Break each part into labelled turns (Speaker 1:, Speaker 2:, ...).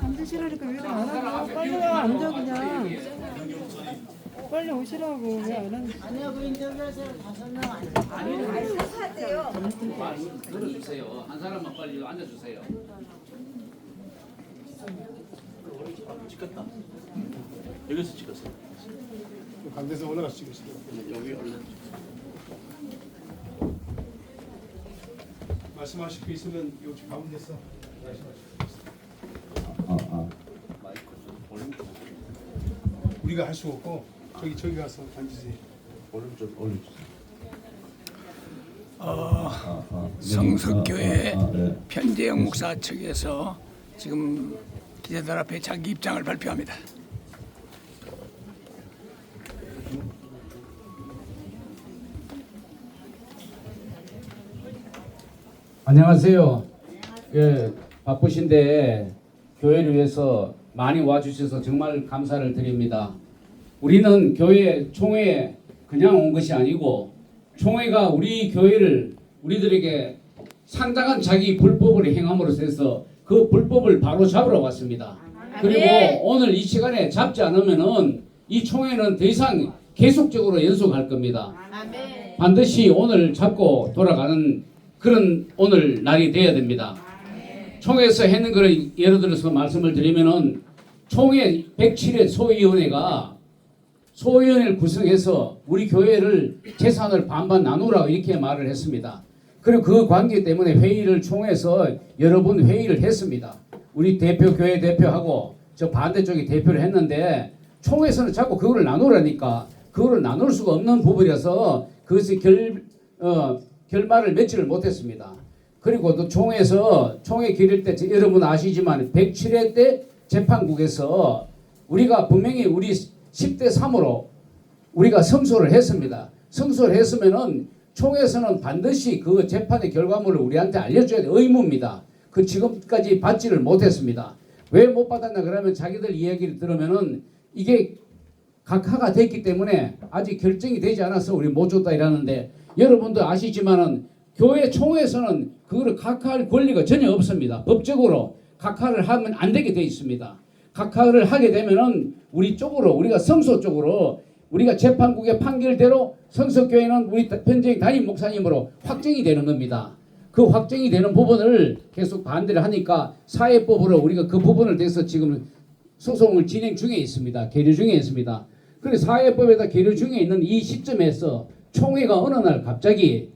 Speaker 1: 앉으시라니까 왜 안 하고 빨리 와 앉아 그냥 빨리 오시라고 왜 안 하는
Speaker 2: 아니요, 그 인터뷰에서 5명 앉아.
Speaker 3: 들어주세요. 한 사람만 빨리 앉아주세요.
Speaker 4: 찍었다. 여기서 찍었어.
Speaker 5: 반대에서 올라가서 찍으시죠.
Speaker 4: 여기 올라.
Speaker 5: 말씀하실 거 있으면 여기 가운데서 말씀하실 거 있어요.
Speaker 4: 마이크 좀 볼륨 좀
Speaker 5: 우리가 할 수 없고 저기 가서 앉으세요.
Speaker 4: 볼륨 좀 올려주세요.
Speaker 6: 성석교회 편재영 목사 측에서 지금 기자들 앞에 자기 입장을 발표합니다.
Speaker 3: 안녕하세요. 예, 바쁘신데 교회를 위해서 많이 와주셔서 정말 감사를 드립니다. 우리는 교회 총회에 그냥 온 것이 아니고 총회가 우리 교회를 우리들에게 상당한 자기 불법을 행함으로써 해서 그 불법을 바로 잡으러 왔습니다. 그리고 오늘 이 시간에 잡지 않으면은 이 총회는 더 이상 계속적으로 연속할 겁니다. 반드시 오늘 잡고 돌아가는 그런 오늘 날이 되어야 됩니다. 총회에서 했는 거를 예를 들어서 말씀을 드리면은 총회 107회 소위원회를 구성해서 우리 교회를 재산을 반반 나누라고 이렇게 말을 했습니다. 그리고 그 관계 때문에 회의를 총회에서 여러 번 회의를 했습니다. 우리 대표 교회 대표하고 저 반대쪽에 대표를 했는데 총회에서는 자꾸 그거를 나누라니까 그거를 나눌 수가 없는 부분이라서 그것이 결말을 맺지를 못했습니다. 그리고 또 총회 기릴 때 여러분 아시지만 107회 때 재판국에서 우리가 분명히 우리 10대 3으로 우리가 승소를 했습니다. 승소를 했으면은 총회에서는 반드시 그 재판의 결과물을 우리한테 알려줘야 돼. 의무입니다. 그 지금까지 받지를 못했습니다. 왜 못 받았나 그러면 자기들 이야기를 들으면은 이게 각하가 됐기 때문에 아직 결정이 되지 않아서 우리 못 줬다 이러는데 여러분도 아시지만은 교회 총회에서는 그거를 각하할 권리가 전혀 없습니다. 법적으로 각하를 하면 안 되게 돼 있습니다. 각하를 하게 되면은 우리 쪽으로 우리가 성소 쪽으로 우리가 재판국의 판결대로 성석교회는 우리 편재영 담임 목사님으로 확정이 되는 겁니다. 그 확정이 되는 부분을 계속 반대를 하니까 사회법으로 우리가 그 부분을 대해서 지금 소송을 진행 중에 있습니다. 계류 중에 있습니다. 그래서 사회법에다 계류 중에 있는 이 시점에서 총회가 어느 날 갑자기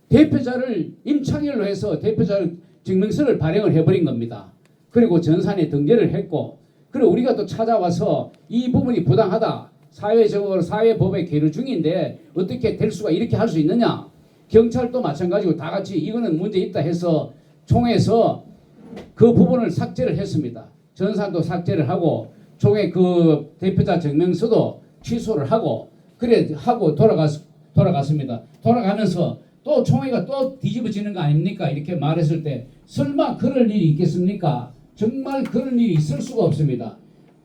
Speaker 3: 대표자를 임창열로 해서 대표자 증명서를 발행을 해버린 겁니다. 그리고 전산에 등재를 했고 그리고 우리가 또 찾아와서 이 부분이 부당하다. 사회적으로 사회법에 계류 중인데 어떻게 될 수가 이렇게 할 수 있느냐. 경찰도 마찬가지고 다 같이 이거는 문제 있다 해서 총회에서 그 부분을 삭제를 했습니다. 전산도 삭제를 하고 총회 그 대표자 증명서도 취소를 하고 그래 하고 돌아갔습니다. 돌아가면서 또 총회가 또 뒤집어지는 거 아닙니까? 이렇게 말했을 때 설마 그럴 일이 있겠습니까? 정말 그런 일이 있을 수가 없습니다.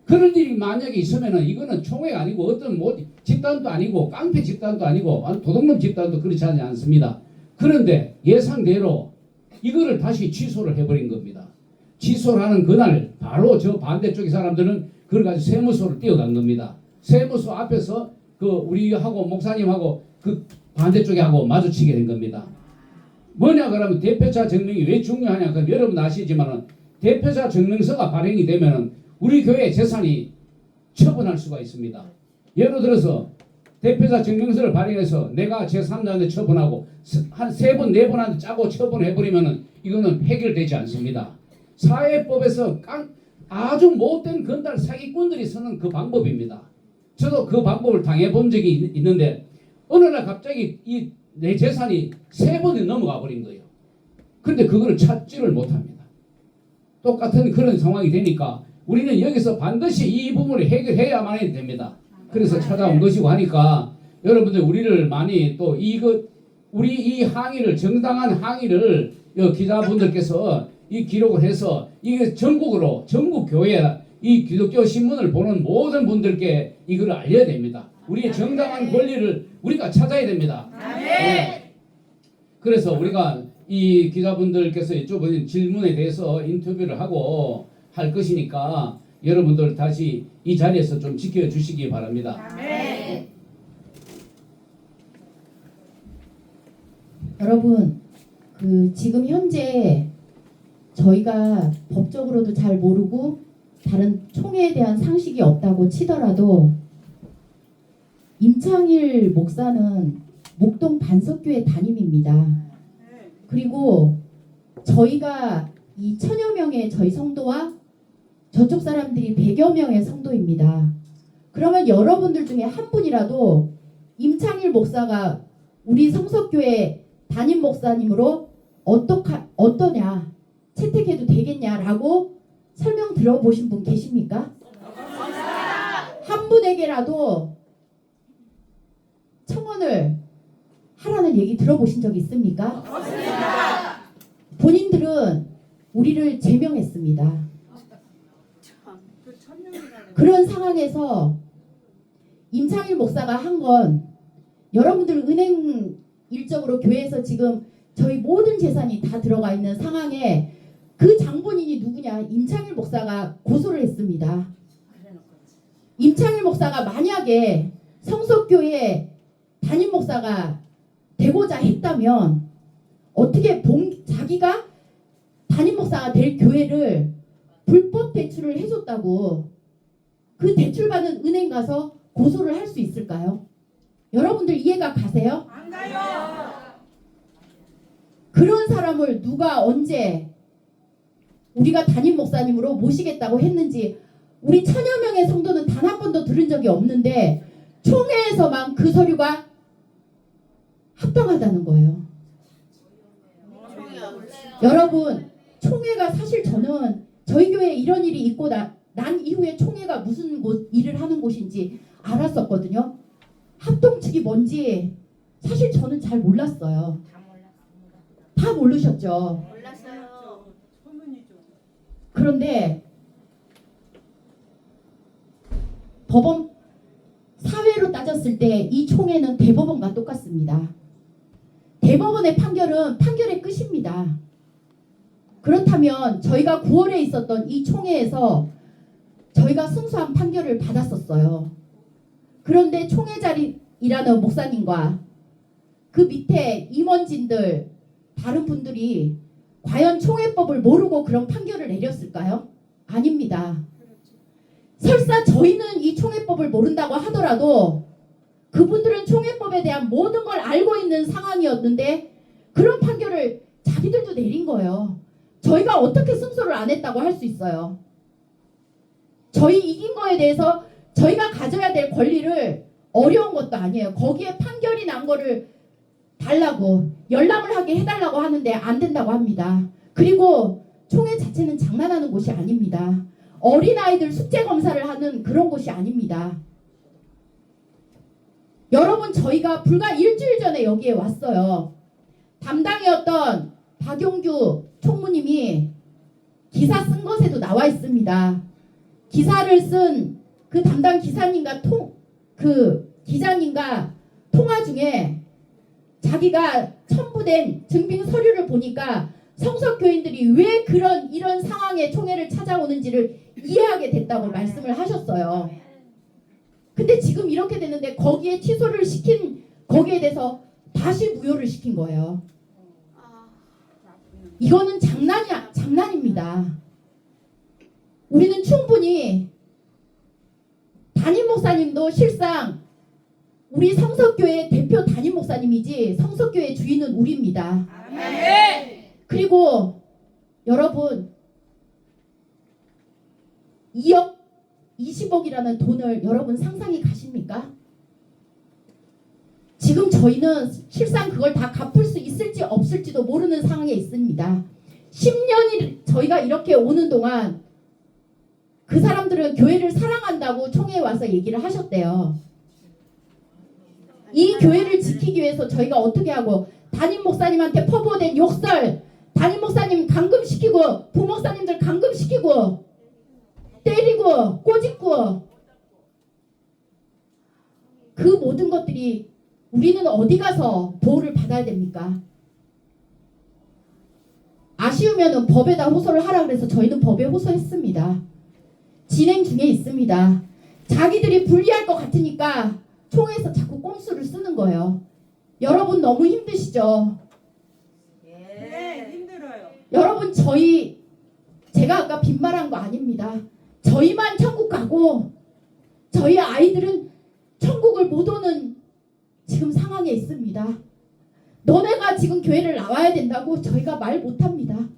Speaker 3: 그런 일이 만약에 있으면은 이거는 총회가 아니고 어떤 집단도 아니고 깡패 집단도 아니고 도둑놈 집단도 그렇지 않습니다. 그런데 예상대로 이거를 다시 취소를 해버린 겁니다. 취소를 하는 그날 바로 저 반대쪽의 사람들은 그걸 가지고 세무소를 뛰어간 겁니다. 세무소 앞에서 그 우리하고 목사님하고 그 반대쪽에 하고 마주치게 된 겁니다. 뭐냐 그러면 대표자 증명이 왜 중요하냐 그럼 여러분 아시지만은 대표자 증명서가 발행이 되면은 우리 교회 재산이 처분할 수가 있습니다. 예를 들어서 대표자 증명서를 발행해서 내가 제3자한테 처분하고 한 3번, 4번한테 짜고 처분해버리면은 이거는 해결되지 않습니다. 사회법에서 아주 못된 건달 사기꾼들이 쓰는 그 방법입니다. 저도 그 방법을 당해본 적이 있는데 어느 날 갑자기 내 재산이 3번이 넘어가 버린 거예요. 근데 그거를 찾지를 못합니다. 똑같은 그런 상황이 되니까 우리는 여기서 반드시 이 부분을 해결해야만 해야 됩니다. 그래서 찾아온 것이고 하니까 여러분들 우리를 많이 또 우리 이 항의를 정당한 항의를 기자분들께서 이 기록을 해서 이게 전국으로 전국 교회 이 기독교 신문을 보는 모든 분들께 이걸 알려야 됩니다. 우리의 정당한 권리를 우리가 찾아야 됩니다. 네. 그래서 우리가 이 기자분들께서 여쭤보는 질문에 대해서 인터뷰를 하고 할 것이니까 여러분들 다시 이 자리에서 좀 지켜주시기 바랍니다.
Speaker 7: 여러분, 지금 현재 저희가 법적으로도 잘 모르고 다른 총회에 대한 상식이 없다고 치더라도 임창일 목사는 목동 반석교회 담임입니다. 그리고 저희가 이 1000여 명의 저희 성도와 저쪽 사람들이 100여 명의 성도입니다. 그러면 여러분들 중에 한 분이라도 임창일 목사가 우리 성석교회 담임 목사님으로 어떠냐, 채택해도 되겠냐라고 설명 들어보신 분 계십니까? 한 분에게라도 청원을 하라는 얘기 들어보신 적 있습니까? 본인들은 우리를 제명했습니다. 그런 상황에서 임창일 목사가 한 건 여러분들 은행 일적으로 교회에서 지금 저희 모든 재산이 다 들어가 있는 상황에 그 장본인이 누구냐? 임창일 목사가 고소를 했습니다. 임창일 목사가 만약에 성석교회 담임 목사가 되고자 했다면 어떻게 자기가 담임 목사가 될 교회를 불법 대출을 해줬다고 그 대출받은 은행 가서 고소를 할 수 있을까요? 여러분들 이해가 가세요?
Speaker 2: 안 가요.
Speaker 7: 그런 사람을 누가 언제 우리가 담임 목사님으로 모시겠다고 했는지 우리 1000여 명의 성도는 단 한 번도 들은 적이 없는데 총회에서만 그 서류가 합당하다는 거예요. 여러분, 총회가 사실 저는 저희 교회에 이런 일이 있고 난 이후에 총회가 무슨 일을 하는 곳인지 알았었거든요. 합동 측이 뭔지 사실 저는 잘 몰랐어요. 다 모르셨죠?
Speaker 2: 몰랐어요.
Speaker 7: 그런데 법원 사회로 따졌을 때 이 총회는 대법원과 똑같습니다. 대법원의 판결은 판결의 끝입니다. 그렇다면 저희가 9월에 있었던 이 총회에서 저희가 승소한 판결을 받았었어요. 그런데 총회 자리라는 목사님과 그 밑에 임원진들 다른 분들이 과연 총회법을 모르고 그런 판결을 내렸을까요? 아닙니다. 설사 저희는 이 총회법을 모른다고 하더라도 그분들은 총회법에 대한 모든 걸 알고 있는 상황이었는데 그런 판결을 자기들도 내린 거예요. 저희가 어떻게 승소를 안 했다고 할 수 있어요? 저희 이긴 거에 대해서 저희가 가져야 될 권리를 어려운 것도 아니에요. 거기에 판결이 난 거를 달라고 연락을 하게 해달라고 하는데 안 된다고 합니다. 그리고 총회 자체는 장난하는 곳이 아닙니다. 어린아이들 숙제 검사를 하는 그런 곳이 아닙니다. 여러분, 저희가 불과 일주일 전에 여기에 왔어요. 담당이었던 박용규 총무님이 기사 쓴 것에도 나와 있습니다. 기사를 쓴 그 담당 기사님과 기자님과 통화 중에 자기가 첨부된 증빙 서류를 보니까 성석교인들이 왜 이런 상황에 총회를 찾아오는지를 이해하게 됐다고 말씀을 하셨어요. 근데 지금 이렇게 됐는데 거기에 취소를 시킨 거기에 대해서 다시 무효를 시킨 거예요. 이거는 장난입니다. 우리는 충분히 담임 목사님도 실상 우리 성석교회 대표 담임 목사님이지 성석교회 주인은 우리입니다. 그리고 여러분 2억 20억이라는 돈을 여러분 상상이 가십니까? 지금 저희는 실상 그걸 다 갚을 수 있을지 없을지도 모르는 상황에 있습니다. 10년이 저희가 이렇게 오는 동안 그 사람들은 교회를 사랑한다고 총회에 와서 얘기를 하셨대요. 이 교회를 지키기 위해서 저희가 어떻게 하고 담임 목사님한테 퍼부어낸 욕설, 담임 목사님 감금시키고 부목사님들 감금시키고 때리고 꼬집고 그 모든 것들이 우리는 어디 가서 보호를 받아야 됩니까? 아쉬우면 법에다 호소를 하라 그래서 저희는 법에 호소했습니다. 진행 중에 있습니다. 자기들이 불리할 것 같으니까 총회에서 자꾸 꼼수를 쓰는 거예요. 여러분 너무 힘드시죠?
Speaker 2: 네, 힘들어요.
Speaker 7: 여러분 제가 아까 빈말한 거 아닙니다. 저희만 천국 가고 저희 아이들은 천국을 못 오는 지금 상황에 있습니다. 너네가 지금 교회를 나와야 된다고 저희가 말 못합니다.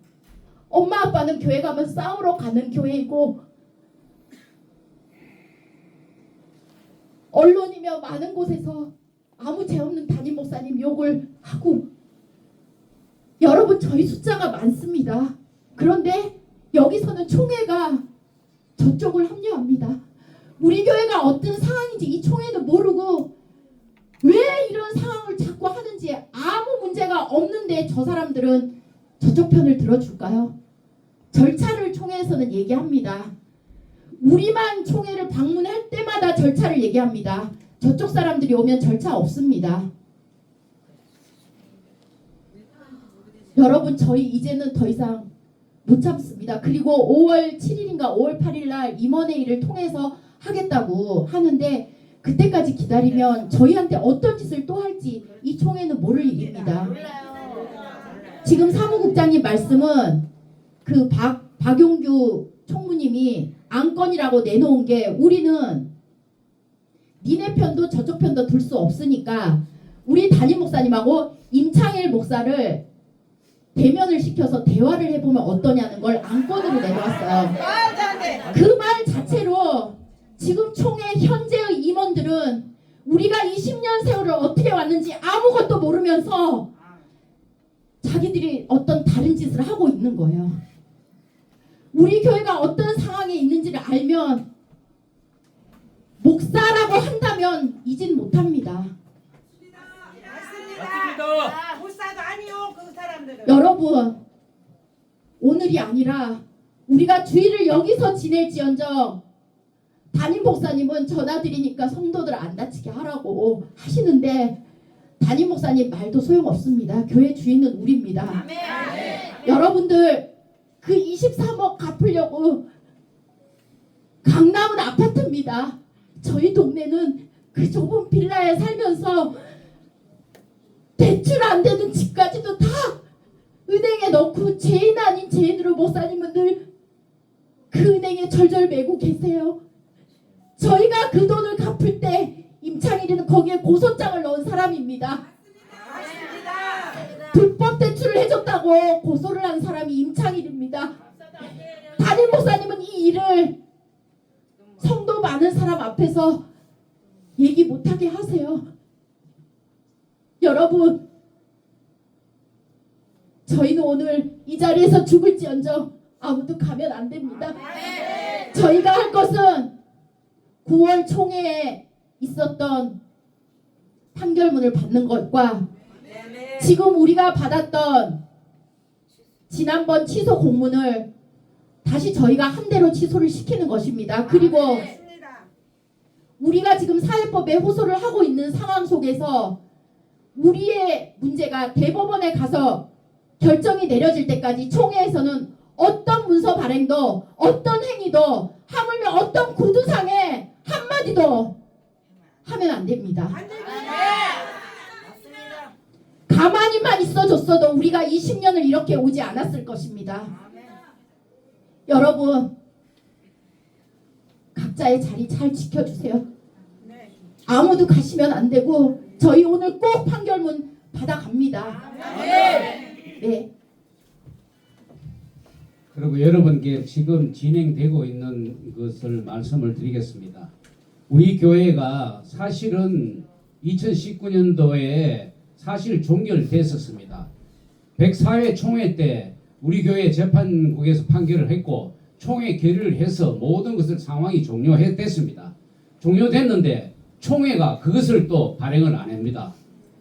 Speaker 7: 엄마 아빠는 교회 가면 싸우러 가는 교회이고 언론이며 많은 곳에서 아무 죄 없는 담임 목사님 욕을 하고 여러분 저희 숫자가 많습니다. 그런데 여기서는 총회가 저쪽을 합류합니다. 우리 교회가 어떤 상황인지 이 총회는 모르고 왜 이런 상황을 자꾸 하는지 아무 문제가 없는데 저 사람들은 저쪽 편을 들어줄까요? 절차를 총회에서는 얘기합니다. 우리만 총회를 방문할 때마다 절차를 얘기합니다. 저쪽 사람들이 오면 절차 없습니다. 여러분 저희 이제는 더 이상 못 참습니다. 그리고 5월 7일인가 5월 8일 날 임원회의를 통해서 하겠다고 하는데 그때까지 기다리면 저희한테 어떤 짓을 또 할지 이 총회는 모를 일입니다. 지금 사무국장님 말씀은 그 박용규 총무님이 안건이라고 내놓은 게 우리는 니네 편도 저쪽 편도 둘 수 없으니까 우리 담임 목사님하고 임창일 목사를 대면을 시켜서 대화를 해보면 어떠냐는 걸 안건으로 내놓았어요. 그 말 자체로 지금 총회 현재의 임원들은 우리가 20년 세월을 어떻게 왔는지 아무것도 모르면서 자기들이 어떤 다른 짓을 하고 있는 거예요. 우리 교회가 어떤 상황에 있는지를 알면 목사라고 한다면 이진 못합니다.
Speaker 2: 맞습니다. 목사도 아니요 그 사람들은.
Speaker 7: 여러분 오늘이 아니라 우리가 주일을 여기서 지낼지언정 담임 목사님은 전화드리니까 성도들 안 다치게 하라고 하시는데 담임 목사님 말도 소용없습니다. 교회 주인은 우리입니다. 여러분들 그 23억 갚으려고 강남은 아파트입니다. 저희 동네는 그 좁은 빌라에 살면서 대출 안 되는 집까지도 다 은행에 넣고 죄인 아닌 죄인으로 목사님은 늘 그 은행에 절절 매고 계세요. 저희가 그 돈을 갚을 때 임창일이는 거기에 고소장을 넣은 사람입니다. 불법 대출을 해줬다고 고소를 한 사람이 임창일입니다. 담임 목사님은 이 일을 성도 많은 사람 앞에서 얘기 못하게 하세요. 여러분 저희는 오늘 이 자리에서 죽을지언정 아무도 가면 안 됩니다. 저희가 할 것은 9월 총회에 있었던 판결문을 받는 것과 지금 우리가 받았던 지난번 취소 공문을 다시 저희가 한 대로 취소를 시키는 것입니다. 그리고 우리가 지금 사회법에 호소를 하고 있는 상황 속에서 우리의 문제가 대법원에 가서 결정이 내려질 때까지 총회에서는 어떤 문서 발행도 어떤 행위도 하물며 어떤 구두상에 한마디도 하면 안 됩니다. 가만히만 있어줬어도 우리가 20년을 이렇게 오지 않았을 것입니다. 여러분 각자의 자리 잘 지켜주세요. 아무도 가시면 안 되고 저희 오늘 꼭 판결문 받아갑니다. 네.
Speaker 3: 그리고 여러분께 지금 진행되고 있는 것을 말씀을 드리겠습니다. 우리 교회가 사실은 2019년도에 사실 종결됐었습니다. 104회 총회 때 우리 교회 재판국에서 판결을 했고 총회 결의를 해서 모든 것을 상황이 종료됐습니다. 종료됐는데 총회가 그것을 또 발행을 안 합니다.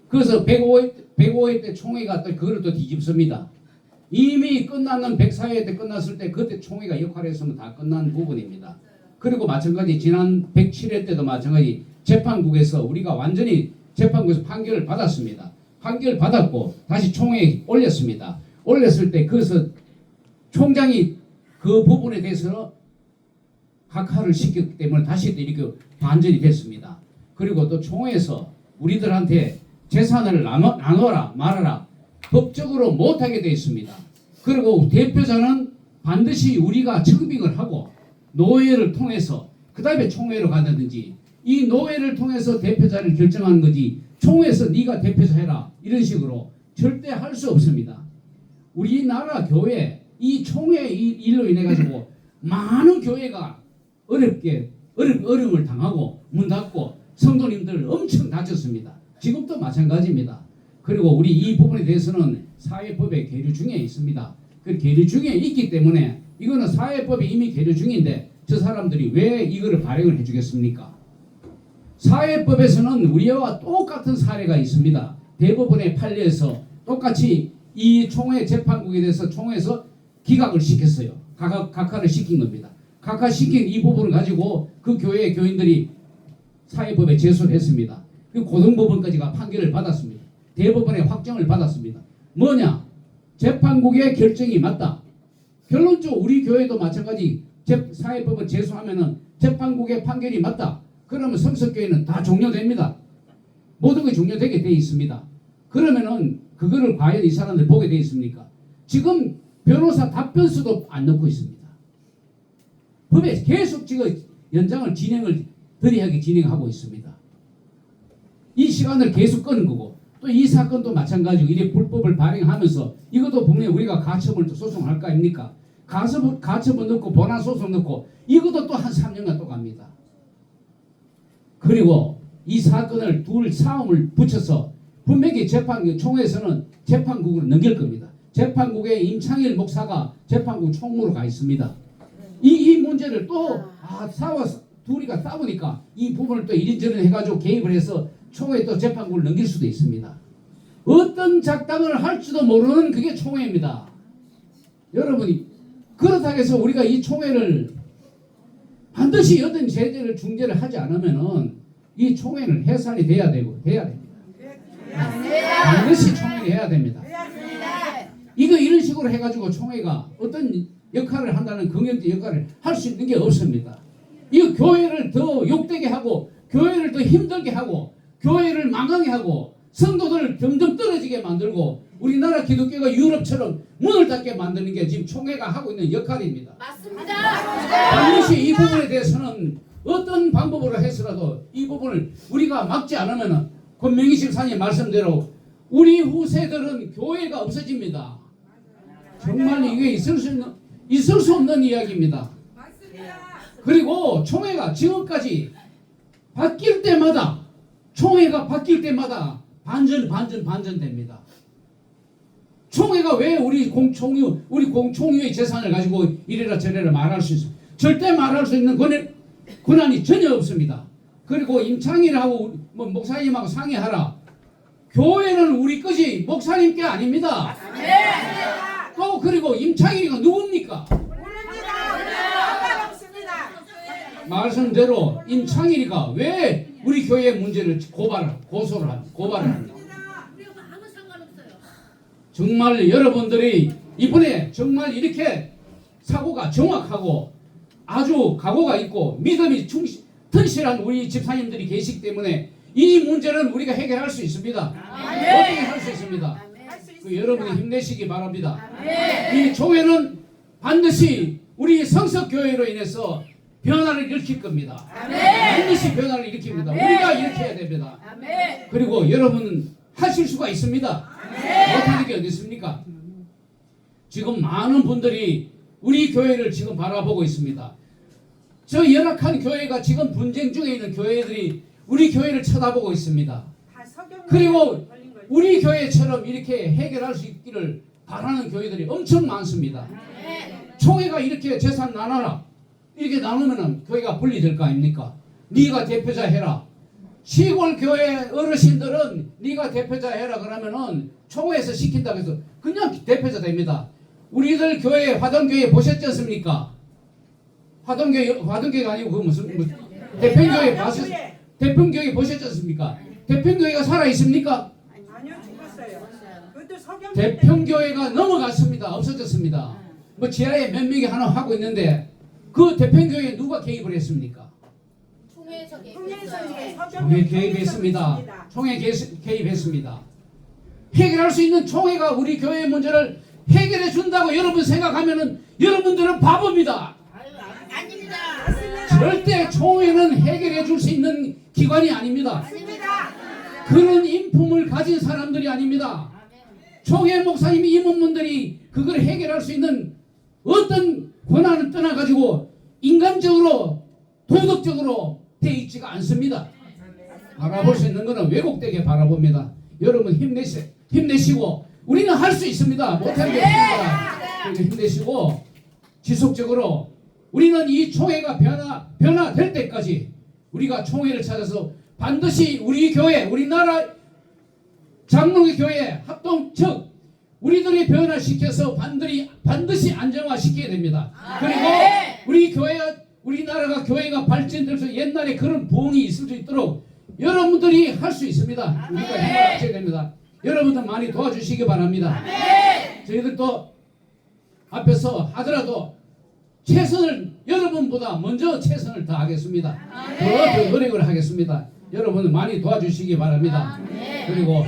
Speaker 3: 그래서 105회 때 총회가 또 그걸 또 뒤집습니다. 이미 끝나는 104회 때 끝났을 때 그때 총회가 역할을 했으면 다 끝난 부분입니다. 그리고 마찬가지 지난 107회 때도 마찬가지 재판국에서 우리가 완전히 재판국에서 판결을 받았습니다. 판결을 받았고 다시 총회에 올렸습니다. 올렸을 때 그것을 총장이 그 부분에 대해서 각하를 시켰기 때문에 다시 또 이렇게 반전이 됐습니다. 그리고 또 총회에서 우리들한테 재산을 나눠라 말아라 법적으로 못하게 되어 있습니다. 그리고 대표자는 반드시 우리가 증빙을 하고 노회를 통해서 그 다음에 총회로 간다든지 이 노회를 통해서 대표자를 결정하는 거지 총회에서 네가 대표자 해라 이런 식으로 절대 할 수 없습니다. 우리나라 교회 이 총회 일로 인해 가지고 많은 교회가 어려움을 당하고 문 닫고 성도님들 엄청 다쳤습니다. 지금도 마찬가지입니다. 그리고 우리 이 부분에 대해서는 사회법의 계류 중에 있습니다. 그 계류 중에 있기 때문에 이거는 사회법이 이미 계류 중인데 저 사람들이 왜 이거를 발행을 해주겠습니까? 사회법에서는 우리와 똑같은 사례가 있습니다. 대법원의 판례에서 똑같이 이 총회 재판국에 대해서 총회에서 기각을 시켰어요. 각하를 시킨 겁니다. 각하시킨 이 부분을 가지고 그 교회의 교인들이 사회법에 제소를 했습니다. 그 고등법원까지가 판결을 받았습니다. 대법원의 확정을 받았습니다. 뭐냐? 재판국의 결정이 맞다. 결론적으로 우리 교회도 마찬가지 사회법을 제소하면은 재판국의 판결이 맞다. 그러면 성서교회는 다 종료됩니다. 모든 게 종료되게 돼 있습니다. 그러면은 그거를 과연 이 사람들 보게 돼 있습니까? 지금 변호사 답변수도 안 넣고 있습니다. 법에 계속 지금 연장을 더디하게 진행하고 있습니다. 이 시간을 계속 끄는 거고 또 이 사건도 마찬가지고 이래 불법을 발행하면서 이것도 분명히 우리가 가처분을 또 소송할 거 아닙니까? 가처분 넣고 본안 소송 넣고 이것도 또 한 3년간 또 갑니다. 그리고 이 사건을 둘 싸움을 붙여서 분명히 총회에서는 재판국으로 넘길 겁니다. 재판국에 임창일 목사가 재판국 총무로 가 있습니다. 이 문제를 또 둘이가 싸우니까 이 부분을 또 이리저리 해가지고 개입을 해서 총회 또 재판국을 넘길 수도 있습니다. 어떤 작당을 할지도 모르는 그게 총회입니다. 여러분이 그렇다고 해서 우리가 이 총회를 반드시 어떤 제재를 중재를 하지 않으면은 이 총회는 해산이 돼야 됩니다. 반드시 총회를 해야 됩니다. 이런 식으로 해가지고 총회가 어떤 역할을 한다는 긍정적 역할을 할 수 있는 게 없습니다. 이 교회를 더 욕되게 하고 교회를 더 힘들게 하고 교회를 망하게 하고 성도들을 점점 떨어지게 만들고 우리나라 기독교가 유럽처럼 문을 닫게 만드는 게 지금 총회가 하고 있는 역할입니다.
Speaker 7: 맞습니다.
Speaker 3: 반드시 이 부분에 대해서는 어떤 방법으로 해서라도 이 부분을 우리가 막지 않으면 권명희 집사님 말씀대로 우리 후세들은 교회가 없어집니다. 정말 이게 있을 수 없는 이야기입니다. 그리고 총회가 지금까지 총회가 바뀔 때마다 반전됩니다. 총회가 왜 우리 공총회의 재산을 가지고 이래라 저래라 말할 수 있어요? 절대 말할 수 있는 권한이 전혀 없습니다. 그리고 임창일하고 목사님하고 상의하라. 교회는 우리 것이 목사님 게 아닙니다. 또 그리고 임창일이가 누굽니까? 말씀대로 임창일이가 왜 우리 교회의 문제를 고소를 합니까? 정말 여러분들이 이번에 정말 이렇게 사고가 정확하고 아주 각오가 있고 믿음이 튼실한 우리 집사님들이 계시기 때문에 이 문제는 우리가 해결할 수 있습니다. 어떻게 할 수 있습니다. 여러분이 힘내시기 바랍니다. 이 총회는 반드시 우리 성석교회로 인해서 변화를 일으킬 겁니다. 반드시 변화를 일으킵니다. 우리가 일으켜야 됩니다. 그리고 여러분은 하실 수가 있습니다. 못하는 게 어디 있습니까? 지금 많은 분들이 우리 교회를 지금 바라보고 있습니다. 저 열악한 교회가 지금 분쟁 중에 있는 교회들이 우리 교회를 쳐다보고 있습니다. 그리고 우리 교회처럼 이렇게 해결할 수 있기를 바라는 교회들이 엄청 많습니다. 총회가 이렇게 재산 나눠라. 이렇게 나누면 교회가 분리될 거 아닙니까? 네가 대표자 해라. 시골 교회 어르신들은 네가 대표자 해라 그러면은 총회에서 시킨다고 해서 그냥 대표자 됩니다. 우리들 교회 화동교회 보셨지 않습니까? 화동교회가 아니고 그 무슨 대평교회 보셨지 않습니까? 대평교회가 살아 있습니까?
Speaker 2: 아니요, 죽었어요. 그것도 석영
Speaker 3: 대평교회가 넘어갔습니다. 없어졌습니다. 뭐 지하에 몇 명이 하나 하고 있는데 그 대평교회에 누가 개입을 했습니까?
Speaker 7: 총회에서
Speaker 3: 총회 개입했습니다. 총회 개입했습니다. 해결할 수 있는 총회가 우리 교회의 문제를 해결해 준다고 여러분 생각하면은 여러분들은 바보입니다.
Speaker 7: 아닙니다.
Speaker 3: 절대 총회는 해결해 줄 수 있는 기관이 아닙니다. 그런 인품을 가진 사람들이 아닙니다. 총회 목사님 임원분들이 그걸 해결할 수 있는 어떤 권한을 떠나가지고 인간적으로 도덕적으로 돼 있지가 않습니다. 바라볼 수 있는 것은 왜곡되게 바라봅니다. 여러분 힘내시고 우리는 할 수 있습니다. 못하는 게 없습니다. 힘내시고 지속적으로 우리는 이 총회가 변화될 때까지 우리가 총회를 찾아서 반드시 우리 교회, 우리나라 장로교 교회 합동 측 우리들이 변화시켜서 반드시 안정화시켜야 됩니다. 그리고 우리나라가 교회가 발전돼서 옛날에 그런 부흥이 있을 수 있도록 여러분들이 할 수 있습니다. 우리가 힘을 합쳐야 됩니다. 여러분들 많이 도와주시기 바랍니다. 저희들도 앞에서 하더라도 최선을 여러분보다 먼저 최선을 다하겠습니다. 더 노력을 하겠습니다. 여러분들 많이 도와주시기 바랍니다. 그리고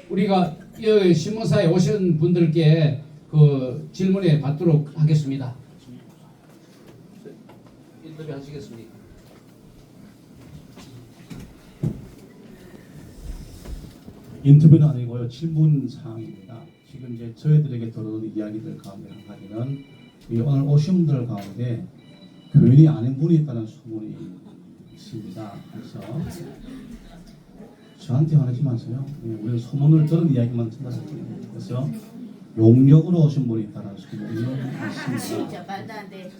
Speaker 3: 우리가 이 신문사에 오신 분들께 그 질문에 받도록 하겠습니다. 인터뷰 하시겠습니까?
Speaker 8: 인터뷰는 아니고요. 질문 사항입니다. 지금 이제 저희들에게 들어오는 이야기들 가운데 한 가지는 이 오늘 오신 분들 가운데 교인이 아닌 분이 있다는 소문이 있습니다. 그래서 저한테 화내지 마세요. 우리는 소문을 들은 이야기만 전달할 뿐입니다. 그래서 용역으로 오신 분이 있다는 소문이 있습니다.
Speaker 7: 진짜 말도 안 돼.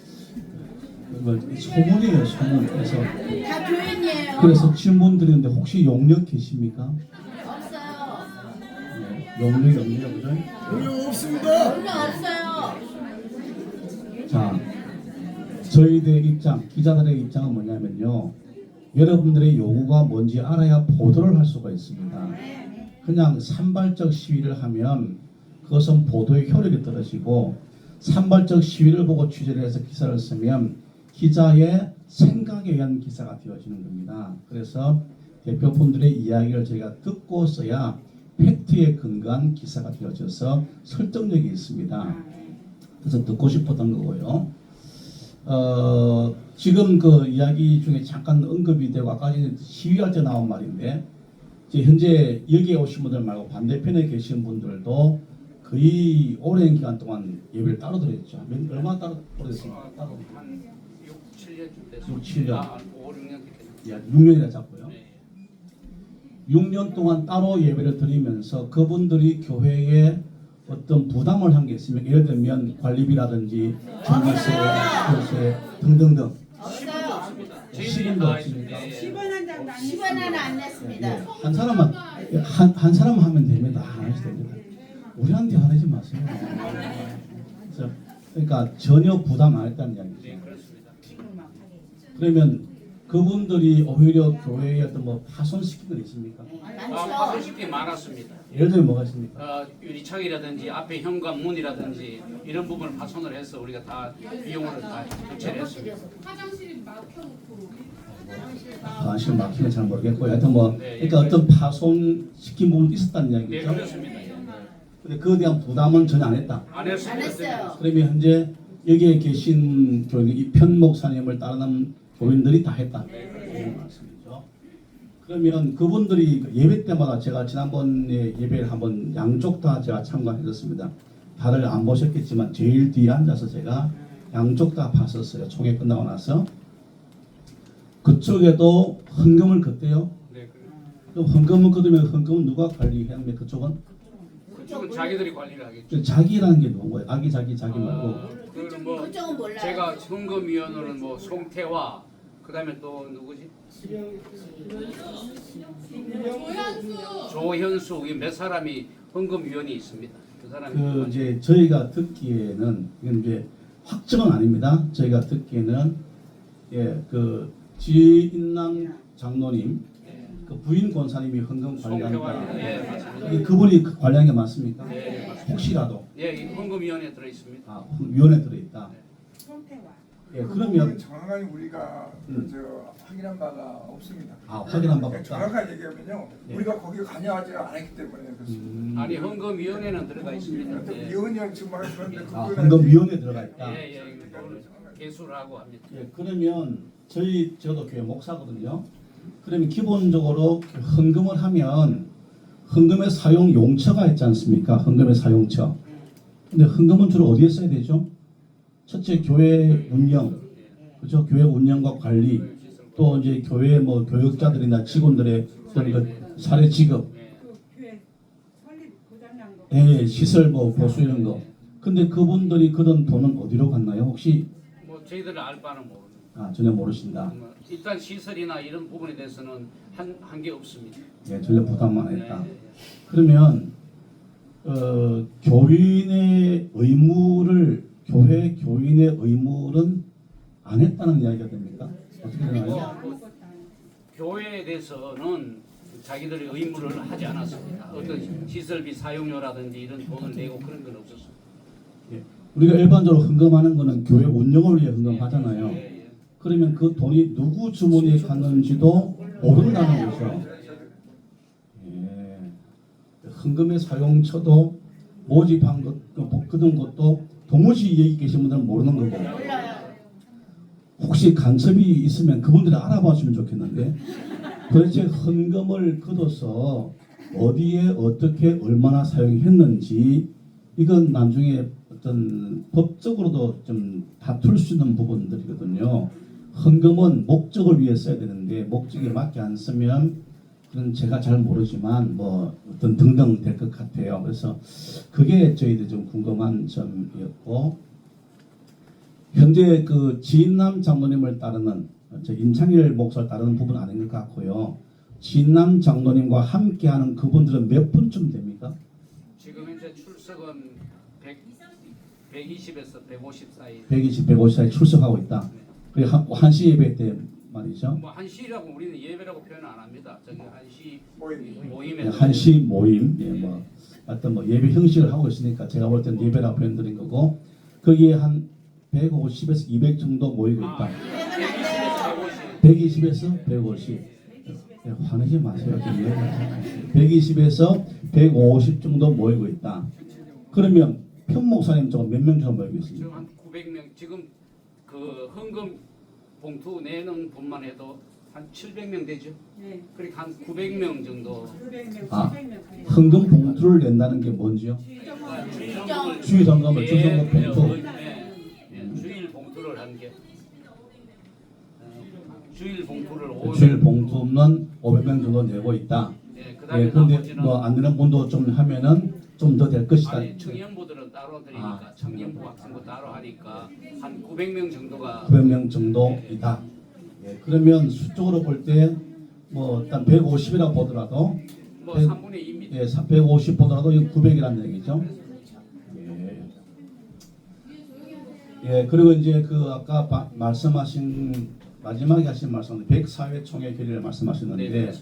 Speaker 8: 소문이에요, 소문. 그래서
Speaker 7: 다 교인이에요.
Speaker 8: 그래서 질문 드리는데 혹시 용역 계십니까?
Speaker 7: 없어요.
Speaker 8: 네, 용역이 없네요, 그죠?
Speaker 6: 용역 없습니다.
Speaker 7: 별로 없어요.
Speaker 8: 자, 저희들의 입장, 기자들의 입장은 뭐냐면요. 여러분들의 요구가 뭔지 알아야 보도를 할 수가 있습니다. 그냥 산발적 시위를 하면 그것은 보도의 효력이 떨어지고 산발적 시위를 보고 취재를 해서 기사를 쓰면 기자의 생각에 의한 기사가 되어지는 겁니다. 그래서 대표분들의 이야기를 저희가 듣고 써야 팩트에 근거한 기사가 되어져서 설득력이 있습니다. 그래서 듣고 싶었던 거고요. 지금 그 이야기 중에 잠깐 언급이 되고 아까 시위할 때 나온 말인데 이제 현재 여기에 오신 분들 말고 반대편에 계신 분들도 거의 오랜 기간 동안 예배를 따로 드렸죠. 얼마나 따로 드렸습니까? 따로.
Speaker 3: 한 6, 7년쯤 됐습니다.
Speaker 8: 6, 7년.
Speaker 3: 5, 6년 됐겠네요.
Speaker 8: 6년이나 잡고요.
Speaker 3: 네.
Speaker 8: 6년 동안 따로 예배를 드리면서 그분들이 교회에 어떤 부담을 한 게 있으면 예를 들면 관리비라든지 전기세, 월세 등등등
Speaker 7: 없어요.
Speaker 8: 시간도 없으니까
Speaker 2: 10원 한 장도 안
Speaker 7: 10원 하나 안 냈습니다.
Speaker 8: 한 사람만 한 사람 하면 됩니다. 하나씩 됩니다. 우리한테 화내지 마세요. 그래서 그러니까 전혀 부담 안 했다는 이야기죠.
Speaker 3: 네, 그렇습니다.
Speaker 8: 그러면 그분들이 오히려 교회에 어떤 뭐 파손시킨 건 있습니까?
Speaker 7: 많죠.
Speaker 3: 파손시킨 게 많았습니다.
Speaker 8: 예를 들면 뭐가 있습니까?
Speaker 3: 유리창이라든지 앞에 현관문이라든지 이런 부분을 파손을 해서 우리가 다 비용을 다 조치를 했습니다.
Speaker 8: 사실 막히면 잘 모르겠고요. 하여튼 뭐
Speaker 3: 네,
Speaker 8: 그러니까 어떤 파손시킨 부분도 있었다는
Speaker 3: 네,
Speaker 8: 이야기죠.
Speaker 3: 그렇습니다.
Speaker 8: 근데 그에 대한 부담은 전혀 안 했다.
Speaker 3: 안 했습니다.
Speaker 7: 안 했어요.
Speaker 8: 그러면 현재 여기에 계신 교인 이편 목사님을 따르는 교인들이 다 했다. 그런 말씀이죠. 그러면 그분들이 예배 때마다 제가 지난번에 예배를 한번 양쪽 다 제가 참관했었습니다. 다들 안 보셨겠지만 제일 뒤에 앉아서 제가 양쪽 다 봤었어요. 총회 끝나고 나서. 그쪽에도 헌금을 걷대요.
Speaker 3: 네,
Speaker 8: 그럼 헌금을 걷으면 헌금은 누가 관리해야 합니까? 그쪽은?
Speaker 3: 그쪽은 자기들이 관리를 하겠죠.
Speaker 8: 자기라는 게 뭔가요? 아기 자기 말고.
Speaker 3: 그거는 뭐
Speaker 7: 그쪽은 몰라요.
Speaker 3: 제가 헌금위원으로는 뭐 송태화 그다음에 또 누구지? 조현수 이 몇 사람이 헌금위원이 있습니다. 그 사람이
Speaker 8: 그 이제 저희가 듣기에는 이건 이제 확정은 아닙니다. 저희가 듣기에는 그 지인남 장로님 그 부인 권사님이 헌금 관리하니까
Speaker 3: 송표가 예 맞습니다.
Speaker 8: 이게 그분이 관리하는 게 맞습니까?
Speaker 3: 예 맞습니다.
Speaker 8: 혹시라도
Speaker 3: 예, 이 헌금위원회 들어 있습니다.
Speaker 8: 아, 위원회 들어있다.
Speaker 2: 송태화.
Speaker 8: 예, 그러면
Speaker 9: 정확하게 우리가 확인한 바가 없습니다.
Speaker 8: 아, 확인한 바가 없다.
Speaker 9: 정확하게 얘기하면요,
Speaker 8: 예.
Speaker 9: 우리가 거기 관여하지가 않았기 때문에 그렇습니다.
Speaker 3: 아니 헌금위원회는 들어가 있습니다. 예.
Speaker 9: 위원장 지금 말씀하셨는데
Speaker 8: 아, 헌금위원회 들어가 있다.
Speaker 3: 예, 예, 이걸 개수를 하고 합니다.
Speaker 8: 예, 그러면 저도 교회 목사거든요. 그러면 기본적으로 헌금을 하면 헌금의 사용 용처가 있지 않습니까? 헌금의 사용처. 근데 헌금은 주로 어디에 써야 되죠? 첫째 교회 운영, 그렇죠? 교회 운영과 관리, 또 이제 교회 뭐 교육자들이나 직원들의 어떤 그 사례 지급,
Speaker 2: 그 교회 설립 고장난 거.
Speaker 8: 예, 시설 뭐 보수 이런 거. 근데 그분들이 그런 돈은 어디로 갔나요? 혹시
Speaker 3: 뭐 저희들은 알 바는 모릅니다.
Speaker 8: 전혀 모르신다.
Speaker 3: 일단 시설이나 이런 부분에 대해서는 한 게 없습니다.
Speaker 8: 예, 전혀 부담만 했다.
Speaker 3: 예, 예.
Speaker 8: 그러면 교인의 의무를 교회 교인의 의무는 안 했다는 이야기가 됩니까? 어떻게 되나요?
Speaker 3: 뭐, 교회에 대해서는 자기들의 의무를 하지 않았습니다. 어떤 시설비 사용료라든지 이런 돈을 내고 그런 건 없었습니다.
Speaker 8: 예. 우리가 일반적으로 헌금하는 거는 교회 운영을 위해 헌금하잖아요.
Speaker 3: 예, 예.
Speaker 8: 그러면 그 돈이 누구 주머니에 갔는지도 모른다는 거죠. 예. 헌금의 사용처도 모집한 것, 그런 것도 도무지 여기 계신 분들은 모르는 거고. 혹시 간섭이 있으면 그분들이 알아봐 주면 좋겠는데 도대체 헌금을 거둬서 어디에 어떻게 얼마나 사용했는지 이건 나중에 어떤 법적으로도 좀 다툴 수 있는 부분들이거든요. 헌금은 목적을 위해 써야 되는데 목적에 맞게 안 쓰면 그건 제가 잘 모르지만 뭐 어떤 등등 될 것 같아요. 그래서 그게 저희들 좀 궁금한 점이었고, 현재 그 진남 장로님을 따르는 저 임창일 목사를 따르는 부분 아닌 것 같고요. 진남 장로님과 함께하는 그분들은 몇 분쯤 됩니까?
Speaker 3: 지금 현재 출석은 120에서 150 사이.
Speaker 8: 120, 150 사이 출석하고 있다. 그게 한시 예배 때 말이죠.
Speaker 3: 뭐 한시라고 우리는 예배라고 표현 안 합니다. 저기 한시
Speaker 9: 모임.
Speaker 3: 모임에
Speaker 8: 예, 한시 모임, 예, 뭐 어떤 뭐 예배 형식을 하고 있으니까 제가 볼 때는 예배라고 표현드린 거고, 거기에 한 150에서 200 정도 모이고 있다. 120에서 150. 예, 화내지 마세요. 120에서 150 정도 모이고 있다. 그러면 편 목사님 쪽은 몇 명 정도 모이고 있습니까?
Speaker 3: 지금 한 900명. 지금 그 헌금 봉투 내는 분만 해도 한 700명 되죠.
Speaker 2: 네.
Speaker 3: 그러니까 한 900명 정도.
Speaker 2: 900명,
Speaker 8: 아,
Speaker 2: 700명.
Speaker 8: 헌금 봉투를 낸다는 게 뭔지요? 주의 점검을 주성목 봉투.
Speaker 3: 주일 봉투를 한 게. 주일 봉투를
Speaker 8: 주일 봉투는 500명 정도 내고 있다.
Speaker 3: 예, 그다음에
Speaker 8: 예, 근데
Speaker 3: 나머지는
Speaker 8: 뭐 안 되는 분도 좀 하면은 좀 더 될 것이다.
Speaker 3: 아니 청년부들은 따로 드리니까 청년부 학생부 따로 하니까 한 900명 정도가
Speaker 8: 900명 정도 있다. 예, 그러면 수적으로 볼 때 뭐 일단 150이라고 보더라도
Speaker 3: 뭐 3분의 2입니다.
Speaker 8: 예, 150 보더라도 이거 900이라는 얘기죠. 예. 예, 그리고 이제 그 아까 말씀하신 마지막에 하신 말씀 104회 총회 결의를 말씀하셨는데
Speaker 3: 네,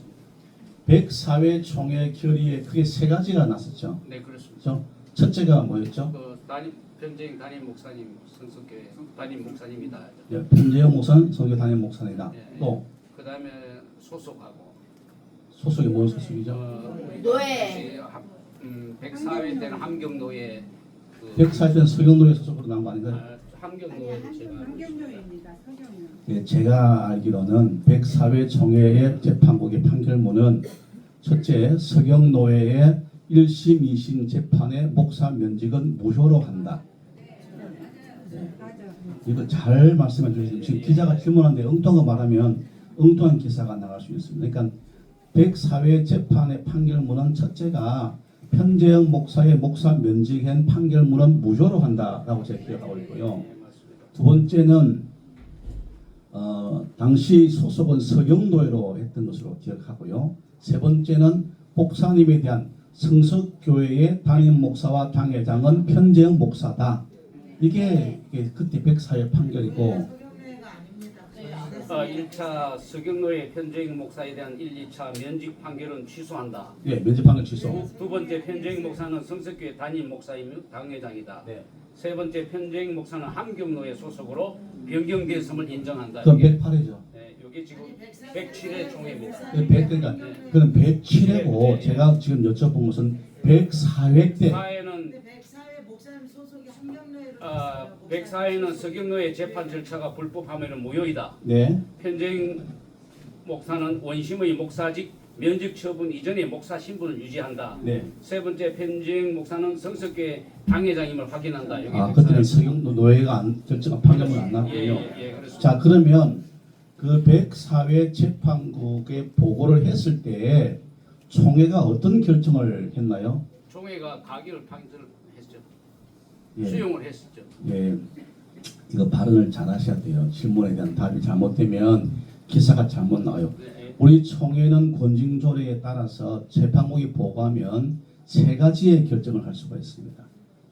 Speaker 8: 104회 총회 결의에 크게 세 가지가 났었죠.
Speaker 3: 네, 그렇습니다.
Speaker 8: 그렇죠? 첫째가 뭐였죠?
Speaker 3: 그 변재영 담임 목사님 성서교회 담임 목사님이다.
Speaker 8: 예, 편재영 목사는 성교 담임 목사이다.
Speaker 3: 예,
Speaker 8: 또
Speaker 3: 그다음에 소속하고
Speaker 8: 소속이 뭔 소속이죠?
Speaker 7: 노예.
Speaker 3: 104회 때는 함경노예
Speaker 8: 104회는 서경노예 소속으로 나온 거 아닌가요?
Speaker 3: 함경노예 제가
Speaker 2: 환경료입니다. 서경료.
Speaker 8: 예, 제가 알기로는 104회 총회의 재판국의 판결문은 첫째, 서경노예의 1심, 2심 재판의 목사 면직은 무효로 한다.
Speaker 2: 맞아.
Speaker 8: 이거 잘 말씀해 주시죠. 지금 기자가 질문하는데 엉뚱한 거 말하면 엉뚱한 기사가 나갈 수 있습니다. 그러니까 104회 재판의 판결문은 첫째가 편재영 목사의 목사 면직한 판결문은 무효로 한다라고 제가 기억하고 있고요. 두 번째는 당시 소속은 서경노예로 했던 것으로 기억하고요. 세 번째는 목사님에 대한 성석교회의 담임 목사와 당회장은 편재영 목사다. 이게 그때 104회 판결이고
Speaker 3: 1차 서경로의 편재익 목사에 대한 1, 2차 면직 판결은 취소한다.
Speaker 8: 예, 면접 판결 취소.
Speaker 3: 두 번째 편재익 목사는 성석교회 담임 목사이며 당회장이다.
Speaker 8: 네.
Speaker 3: 세 번째 편재익 목사는 함경로의 소속으로 변경됐음을 인정한다.
Speaker 8: 그럼
Speaker 3: 이게,
Speaker 8: 108회죠.
Speaker 3: 네, 이게 지금 107회 총회입니다.
Speaker 8: 그러니까 그럼 107회고 제가 지금 여쭤본 것은 104회 때
Speaker 3: 사회는
Speaker 10: 104회 목사님 소속의 함경로회로
Speaker 3: 104회는 서경로의 재판 절차가 불법함에는 무효이다.
Speaker 8: 네.
Speaker 3: 편재익 목사는 원심의 목사직 면직 처분 이전에 목사 신분을 유지한다.
Speaker 8: 네.
Speaker 3: 세 번째 편재익 목사는 성석교회 당회장임을 확인한다. 여기
Speaker 8: 아, 그때는 서경 노예가 결정 판결문 안 났군요.
Speaker 3: 예, 그렇습니다.
Speaker 8: 자, 그러면 그 104회 재판국에 보고를 했을 때 총회가 어떤 결정을 했나요?
Speaker 3: 총회가 가결을 판결했죠.
Speaker 8: 예.
Speaker 3: 수용을 했었죠.
Speaker 8: 예. 이거 발언을 잘 하셔야 돼요. 질문에 대한 답이 잘못되면 기사가 잘못 나와요.
Speaker 3: 네.
Speaker 8: 우리 총회는 권징조례에 따라서 재판국이 보고하면 세 가지의 결정을 할 수가 있습니다.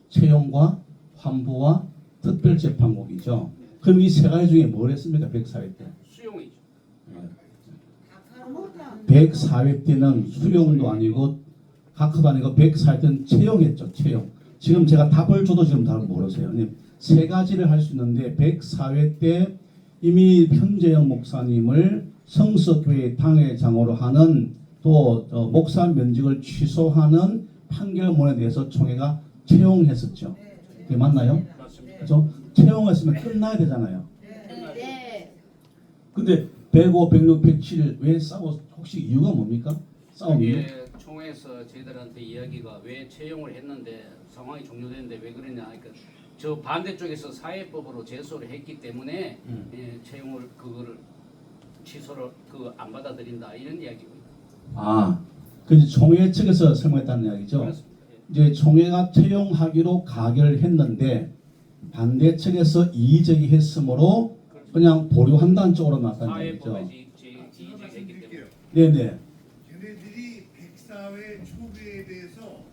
Speaker 8: 채용과 환부와 특별재판국이죠. 그럼 이 세 가지 중에 뭘 했습니까? 104회 때.
Speaker 3: 수용이죠.
Speaker 8: 104회 때는 수용도 아니고 각하도 아니고 104회 때는 채용했죠. 채용. 지금 제가 답을 줘도 지금 답을 모르세요. 세 가지를 할 수 있는데 104회 때 이미 편재영 목사님을 성서교회 당회장으로 하는 또 목사 면직을 취소하는 판결문에 대해서 총회가 채용했었죠. 그게 맞나요?
Speaker 3: 맞습니다.
Speaker 8: 그렇죠? 채용했으면 끝나야 되잖아요.
Speaker 7: 네.
Speaker 8: 근데 105, 106, 107 왜 싸워? 혹시 이유가 뭡니까? 싸움 이유?
Speaker 3: 이게 총회에서 저희들한테 이야기가 왜 채용을 했는데 상황이 종료됐는데 왜 그러냐. 그러니까 저 반대쪽에서 사회법으로 제소를 했기 때문에 예, 채용을 그거를 취소를 안 받아들인다 이런 이야기입니다.
Speaker 8: 아, 그 총회 측에서 설명했다는 이야기죠.
Speaker 3: 그렇습니다. 예.
Speaker 8: 이제 총회가 채용하기로 가결했는데 반대 측에서 이의제기했으므로 그냥 보류한다는 쪽으로 나왔다는 얘기죠.
Speaker 3: 사회법에서 이의제기했기 때문에.
Speaker 8: 네네.
Speaker 5: 걔네들이 104회 초기에 대해서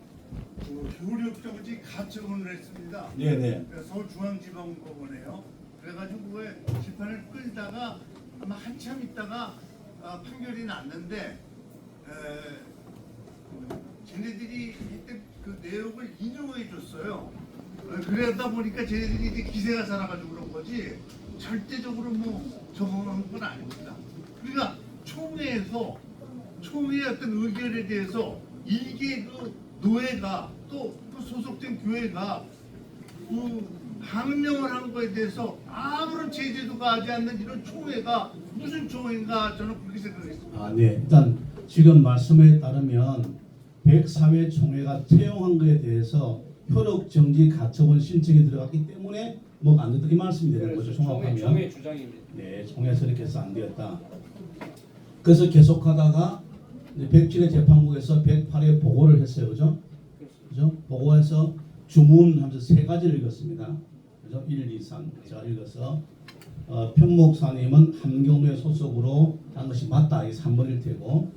Speaker 5: 효력정지 가처분을 했습니다.
Speaker 8: 네네.
Speaker 5: 서울중앙지방법원에요. 그래가지고 그거에 재판을 끌다가 아마 한참 있다가 판결이 났는데 쟤네들이 이때 그 내용을 인용해 줬어요. 그러다 보니까 쟤네들이 이제 기세가 살아가지고 그런 거지 절대적으로 뭐 적응한 건 아닙니다. 그러니까 총회의 어떤 의견에 대해서 일개 그 노예가 또 소속된 교회가 그 항명을 한 거에 대해서 아무런 제재도 가하지 않는 이런 총회가 무슨 총회인가 저는 그렇게 생각했습니다.
Speaker 8: 아, 네. 일단 지금 말씀에 따르면 104회 총회가 채용한 것에 대해서 효력정지 가처분 신청이 들어갔기 때문에 뭐 안 됐다 이 말씀이 되는 거죠. 종합하면.
Speaker 3: 총회 주장입니다.
Speaker 8: 네, 총회에서 이렇게 해서 안 되었다. 그래서 계속하다가 107회 재판국에서 108회 보고를 했어요, 그죠? 그죠? 보고해서 주문하면서 세 가지를 읽었습니다. 그죠? 1, 2, 3 제가 읽어서 편 목사님은 함경로의 소속으로 한 것이 맞다. 이게 3번일 테고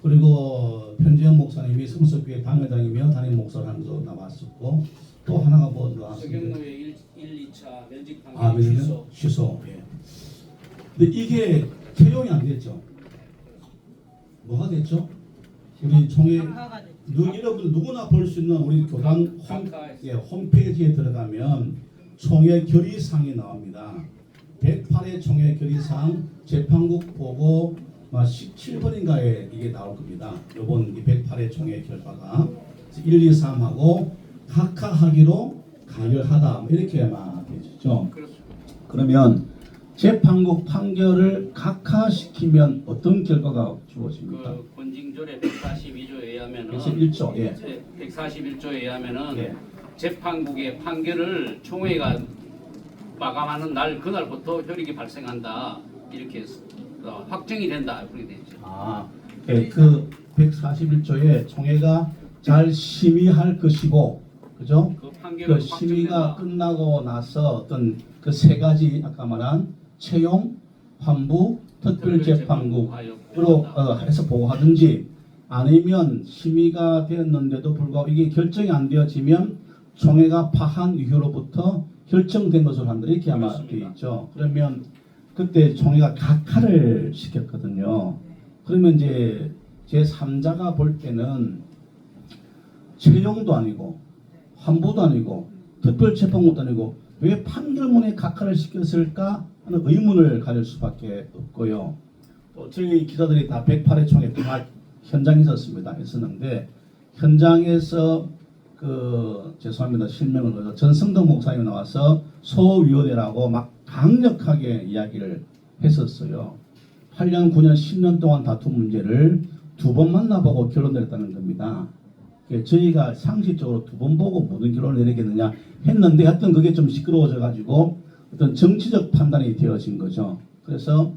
Speaker 8: 그리고 편재영 목사님이 성석교회 당회장이며 담임 목사를 한 것으로 나왔었고 또 하나가 뭐 나왔습니다.
Speaker 3: 서경로의 1, 2차 면직 판결 취소.
Speaker 8: 취소. 예. 근데 이게 채용이 안 됐죠. 뭐가 됐죠? 우리 총회 여러분 누구나 볼 수 있는 우리 교단 홈페이지에 들어가면 총회 결의사항이 나옵니다. 108회 총회 결의사항 재판국 보고 17번인가에 이게 나올 겁니다. 이번 108회 총회 결과가 1, 2, 3하고 각하하기로 가결하다 이렇게만 되죠. 그러면 재판국 판결을 각하시키면 어떤 결과가 주어집니까?
Speaker 3: 그 권징조례 142조에 의하면은
Speaker 8: 141조, 예.
Speaker 3: 141조에 의하면은
Speaker 8: 예.
Speaker 3: 재판국의 판결을 총회가 마감하는 날 그날부터 효력이 발생한다 이렇게 확정이 된다 그렇게 되죠.
Speaker 8: 아, 그 141조에 총회가 잘 심의할 것이고, 그죠?
Speaker 3: 그 판결은
Speaker 8: 그 심의가
Speaker 3: 확정된다.
Speaker 8: 끝나고 나서 어떤 그 세 가지 아까 말한 채용, 환부, 특별재판국으로 해서 보고하든지 아니면 심의가 되었는데도 불구하고 이게 결정이 안 되어지면 총회가 파한 이후로부터 결정된 것으로 한다 이렇게 아마 되어 있죠. 그러면 그때 총회가 각하를 시켰거든요. 그러면 이제 제 3자가 볼 때는 채용도 아니고 환부도 아니고 특별재판국도 아니고 왜 판결문에 각하를 시켰을까 하는 의문을 가질 수밖에 없고요. 또 저희 기자들이 다 108회 총회 다 현장에 있었는데 현장에서 죄송합니다. 실명을 넣어서 전승덕 목사님이 나와서 소위원회라고 막 강력하게 이야기를 했었어요. 8년, 9년, 10년 동안 다툰 문제를 2번 만나보고 결론 내렸다는 겁니다. 저희가 상식적으로 2번 보고 모든 결론을 내리겠느냐 했는데 하여튼 그게 좀 시끄러워져 가지고 어떤 정치적 판단이 되어진 거죠. 그래서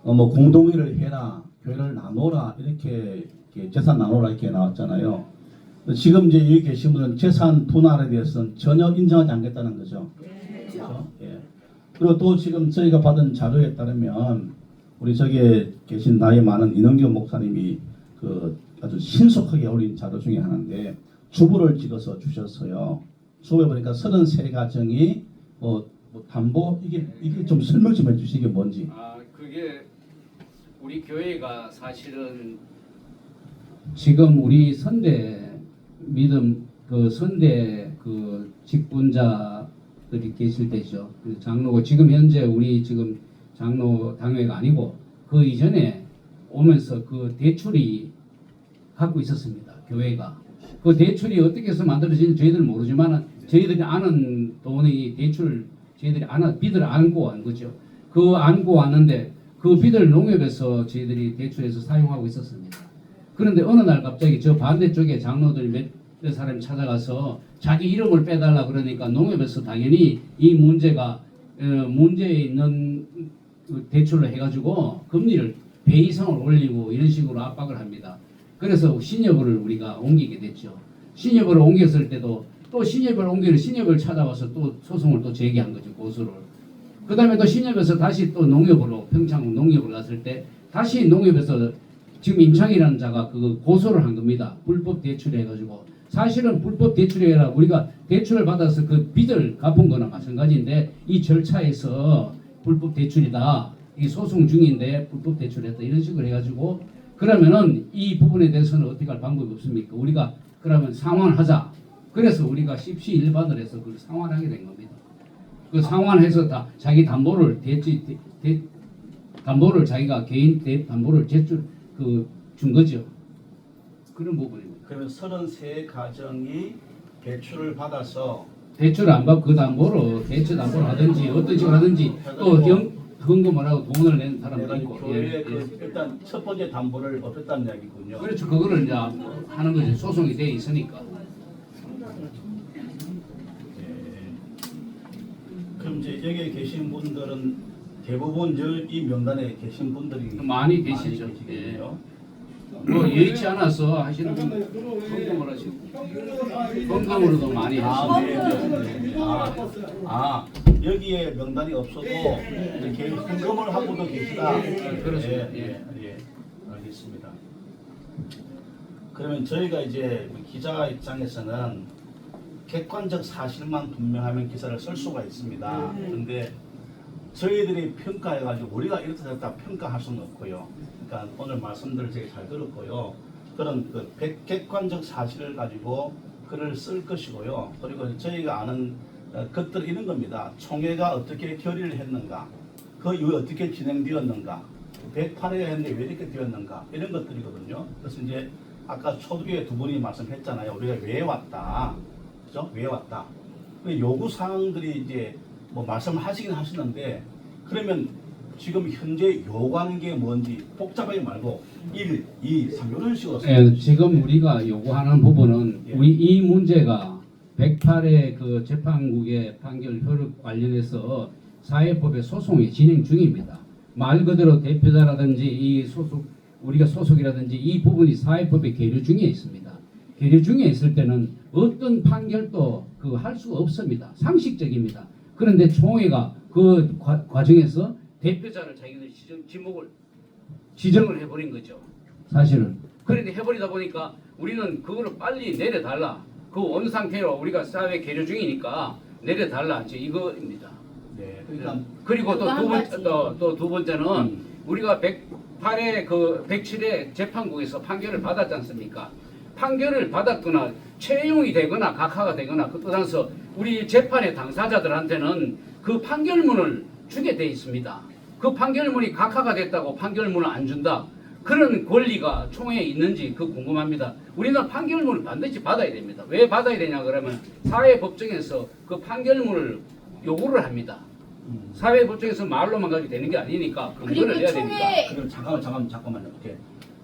Speaker 8: 뭐 공동회를 해라, 교회를 나눠라 이렇게 재산 나눠라 이렇게 나왔잖아요. 지금 이제 여기 계신 분은 재산 분할에 대해서는 전혀 인정하지 않겠다는 거죠. 그렇죠? 예. 그리고 또 지금 저희가 받은 자료에 따르면 우리 저기에 계신 나이 많은 이능규 목사님이 아주 신속하게 올린 자료 중에 하나인데 주부를 찍어서 주셨어요. 주부에 보니까 33가정이 뭐 담보 이게 좀 설명 좀 해주시 이게 뭔지.
Speaker 3: 그게 우리 교회가 사실은 지금 우리 선대 믿음 선대 직분자들이 계실 때죠. 장로고 지금 현재 우리 지금 장로 당회가 아니고 그 이전에 오면서 그 대출이 갖고 있었습니다. 교회가 그 대출이 어떻게 해서 만들어진지 저희들은 모르지만 저희들이 아는 돈이 대출 저희들이 빚을 안고 온 거죠. 그 안고 왔는데 그 빚을 농협에서 저희들이 대출해서 사용하고 있었습니다. 그런데 어느 날 갑자기 저 반대쪽에 장로들이 몇 사람이 찾아가서 자기 이름을 빼달라 그러니까 농협에서 당연히 이 문제가 문제에 있는 대출을 해가지고 금리를 배 이상을 올리고 이런 식으로 압박을 합니다. 그래서 신협을 우리가 옮기게 됐죠. 신협을 옮겼을 때도 또 신협을 찾아와서 또 소송을 또 제기한 거죠. 고소를. 그 다음에 또 신협에서 다시 또 농협으로 평창 농협을 갔을 때 다시 농협에서 지금 임창이라는 자가 고소를 한 겁니다. 불법 대출해가지고 사실은 불법 대출이라 우리가 대출을 받아서 그 빚을 갚은 거나 마찬가지인데 이 절차에서 불법 대출이다. 이 소송 중인데 불법 대출했다. 이런 식으로 해가지고 그러면은 이 부분에 대해서는 어떻게 할 방법이 없습니까? 우리가 그러면 상환하자. 그래서 우리가 십시일반을 해서 그걸 상환하게 된 겁니다. 그 상환해서 다 자기 담보를 담보를 자기가 개인 담보를 준 거죠. 그런 부분입니다.
Speaker 8: 그러면 33가정이 대출을 받아서
Speaker 3: 대출 안 받고 그 담보로 대출 담보를 하든지 어떤 식으로 하든지 또 현금을 하고 돈을 낸 사람도 있고.
Speaker 8: 교회 일단 첫 번째 담보를 없앴다는 이야기군요.
Speaker 3: 그렇죠. 그거를 이제 하는 거죠. 소송이 돼 있으니까.
Speaker 8: 그럼 이제 여기에 계신 분들은 대부분 이 명단에 계신 분들이
Speaker 3: 많이 계시죠.
Speaker 8: 계시겠네요.
Speaker 3: 뭐 예의치 않아서 하시는 분 헌금을 하시고 헌금으로도 많이 하시고.
Speaker 8: 여기에 명단이 없어도 이렇게 헌금을 하고도 계시다.
Speaker 3: 그렇습니다.
Speaker 8: 예, 알겠습니다. 그러면 저희가 이제 기자 입장에서는 객관적 사실만 분명하면 기사를 쓸 수가 있습니다. 그런데 저희들이 평가해가지고 우리가 이렇다 저렇다 평가할 수는 없고요. 그러니까 오늘 말씀들을 되게 잘 들었고요. 그런 객관적 사실을 가지고 글을 쓸 것이고요. 그리고 저희가 아는 것들은 이런 겁니다. 총회가 어떻게 결의를 했는가, 그 이후에 어떻게 진행되었는가, 108회가 했는데 왜 이렇게 되었는가 이런 것들이거든요. 그래서 이제 아까 초두에 두 분이 말씀했잖아요. 우리가 왜 왔다, 그죠? 왜 왔다. 요구 사항들이 이제 뭐 말씀하시긴 하시는데 그러면 지금 현재 요구하는 게 뭔지 복잡하게 말고 1, 2, 3 이런 식으로
Speaker 3: 지금 우리가 요구하는 부분은 우리 이 문제가 108회 그 재판국의 판결 효력 관련해서 사회법의 소송이 진행 중입니다. 말 그대로 대표자라든지 이 우리가 소속이라든지 이 부분이 사회법의 계류 중에 있습니다. 계류 중에 있을 때는 어떤 판결도 할 수가 없습니다. 상식적입니다. 그런데 총회가 그 과정에서 대표자를 자기들 지정을 해버린 거죠. 사실은. 그런데 해버리다 보니까 우리는 그거를 빨리 내려달라. 그 원상태로 우리가 사회 계류 중이니까 내려달라. 이거입니다.
Speaker 8: 네. 그러니까
Speaker 3: 그리고
Speaker 7: 그거 한 가지.
Speaker 3: 또 두 번째는 우리가 108회 107회 재판국에서 판결을 받았지 않습니까? 판결을 받았거나 채용이 되거나 각하가 되거나 그 떠나서 우리 재판의 당사자들한테는 그 판결문을 주게 돼 있습니다. 그 판결문이 각하가 됐다고 판결문을 안 준다. 그런 권리가 총회에 있는지 그 궁금합니다. 우리는 판결문을 반드시 받아야 됩니다. 왜 받아야 되냐 그러면 사회법정에서 그 판결문을 요구를 합니다. 사회법정에서 말로만 가지고 되는 게 아니니까
Speaker 7: 그리고
Speaker 3: 근거를 내야 되니까.
Speaker 7: 총회
Speaker 8: 그럼 잠깐만요. 오케이.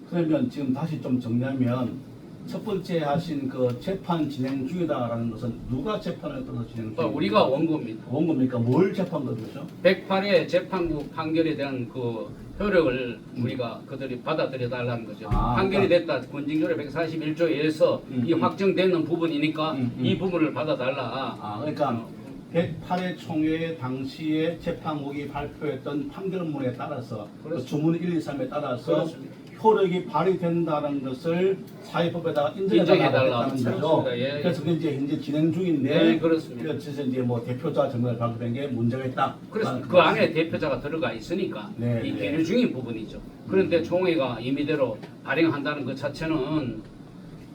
Speaker 8: 그러면 지금 다시 좀 정리하면 첫 번째 하신 그 재판 진행 중이다라는 것은 누가 재판을 끌어서 진행 중입니까?
Speaker 3: 우리가 원고입니다.
Speaker 8: 원고입니까? 뭘 재판 거죠?
Speaker 3: 108회 재판국 판결에 대한 그 효력을 우리가 그들이 받아들여 달라는 거죠. 판결이 됐다. 권징조례 141조에 의해서 이 확정되는 부분이니까 이 부분을 받아달라.
Speaker 8: 그러니까 108회 총회 당시에 재판국이 발표했던 판결문에 따라서 그 주문 1, 2, 3에 따라서
Speaker 3: 그렇습니다.
Speaker 8: 효력이 발휘된다는 것을 사회법에다가 인정해달라고 했다는 거죠.
Speaker 3: 예.
Speaker 8: 그래서 그게 이제 현재 진행 중인데
Speaker 3: 네, 그렇습니다.
Speaker 8: 그래서 이제 뭐 대표자 정말 발표된 게 문제가 있다.
Speaker 3: 그래서 그 안에 대표자가 들어가 있으니까
Speaker 8: 네,
Speaker 3: 이
Speaker 8: 네.
Speaker 3: 계류 중인 부분이죠. 그런데 총회가 임의대로 발행한다는 것 자체는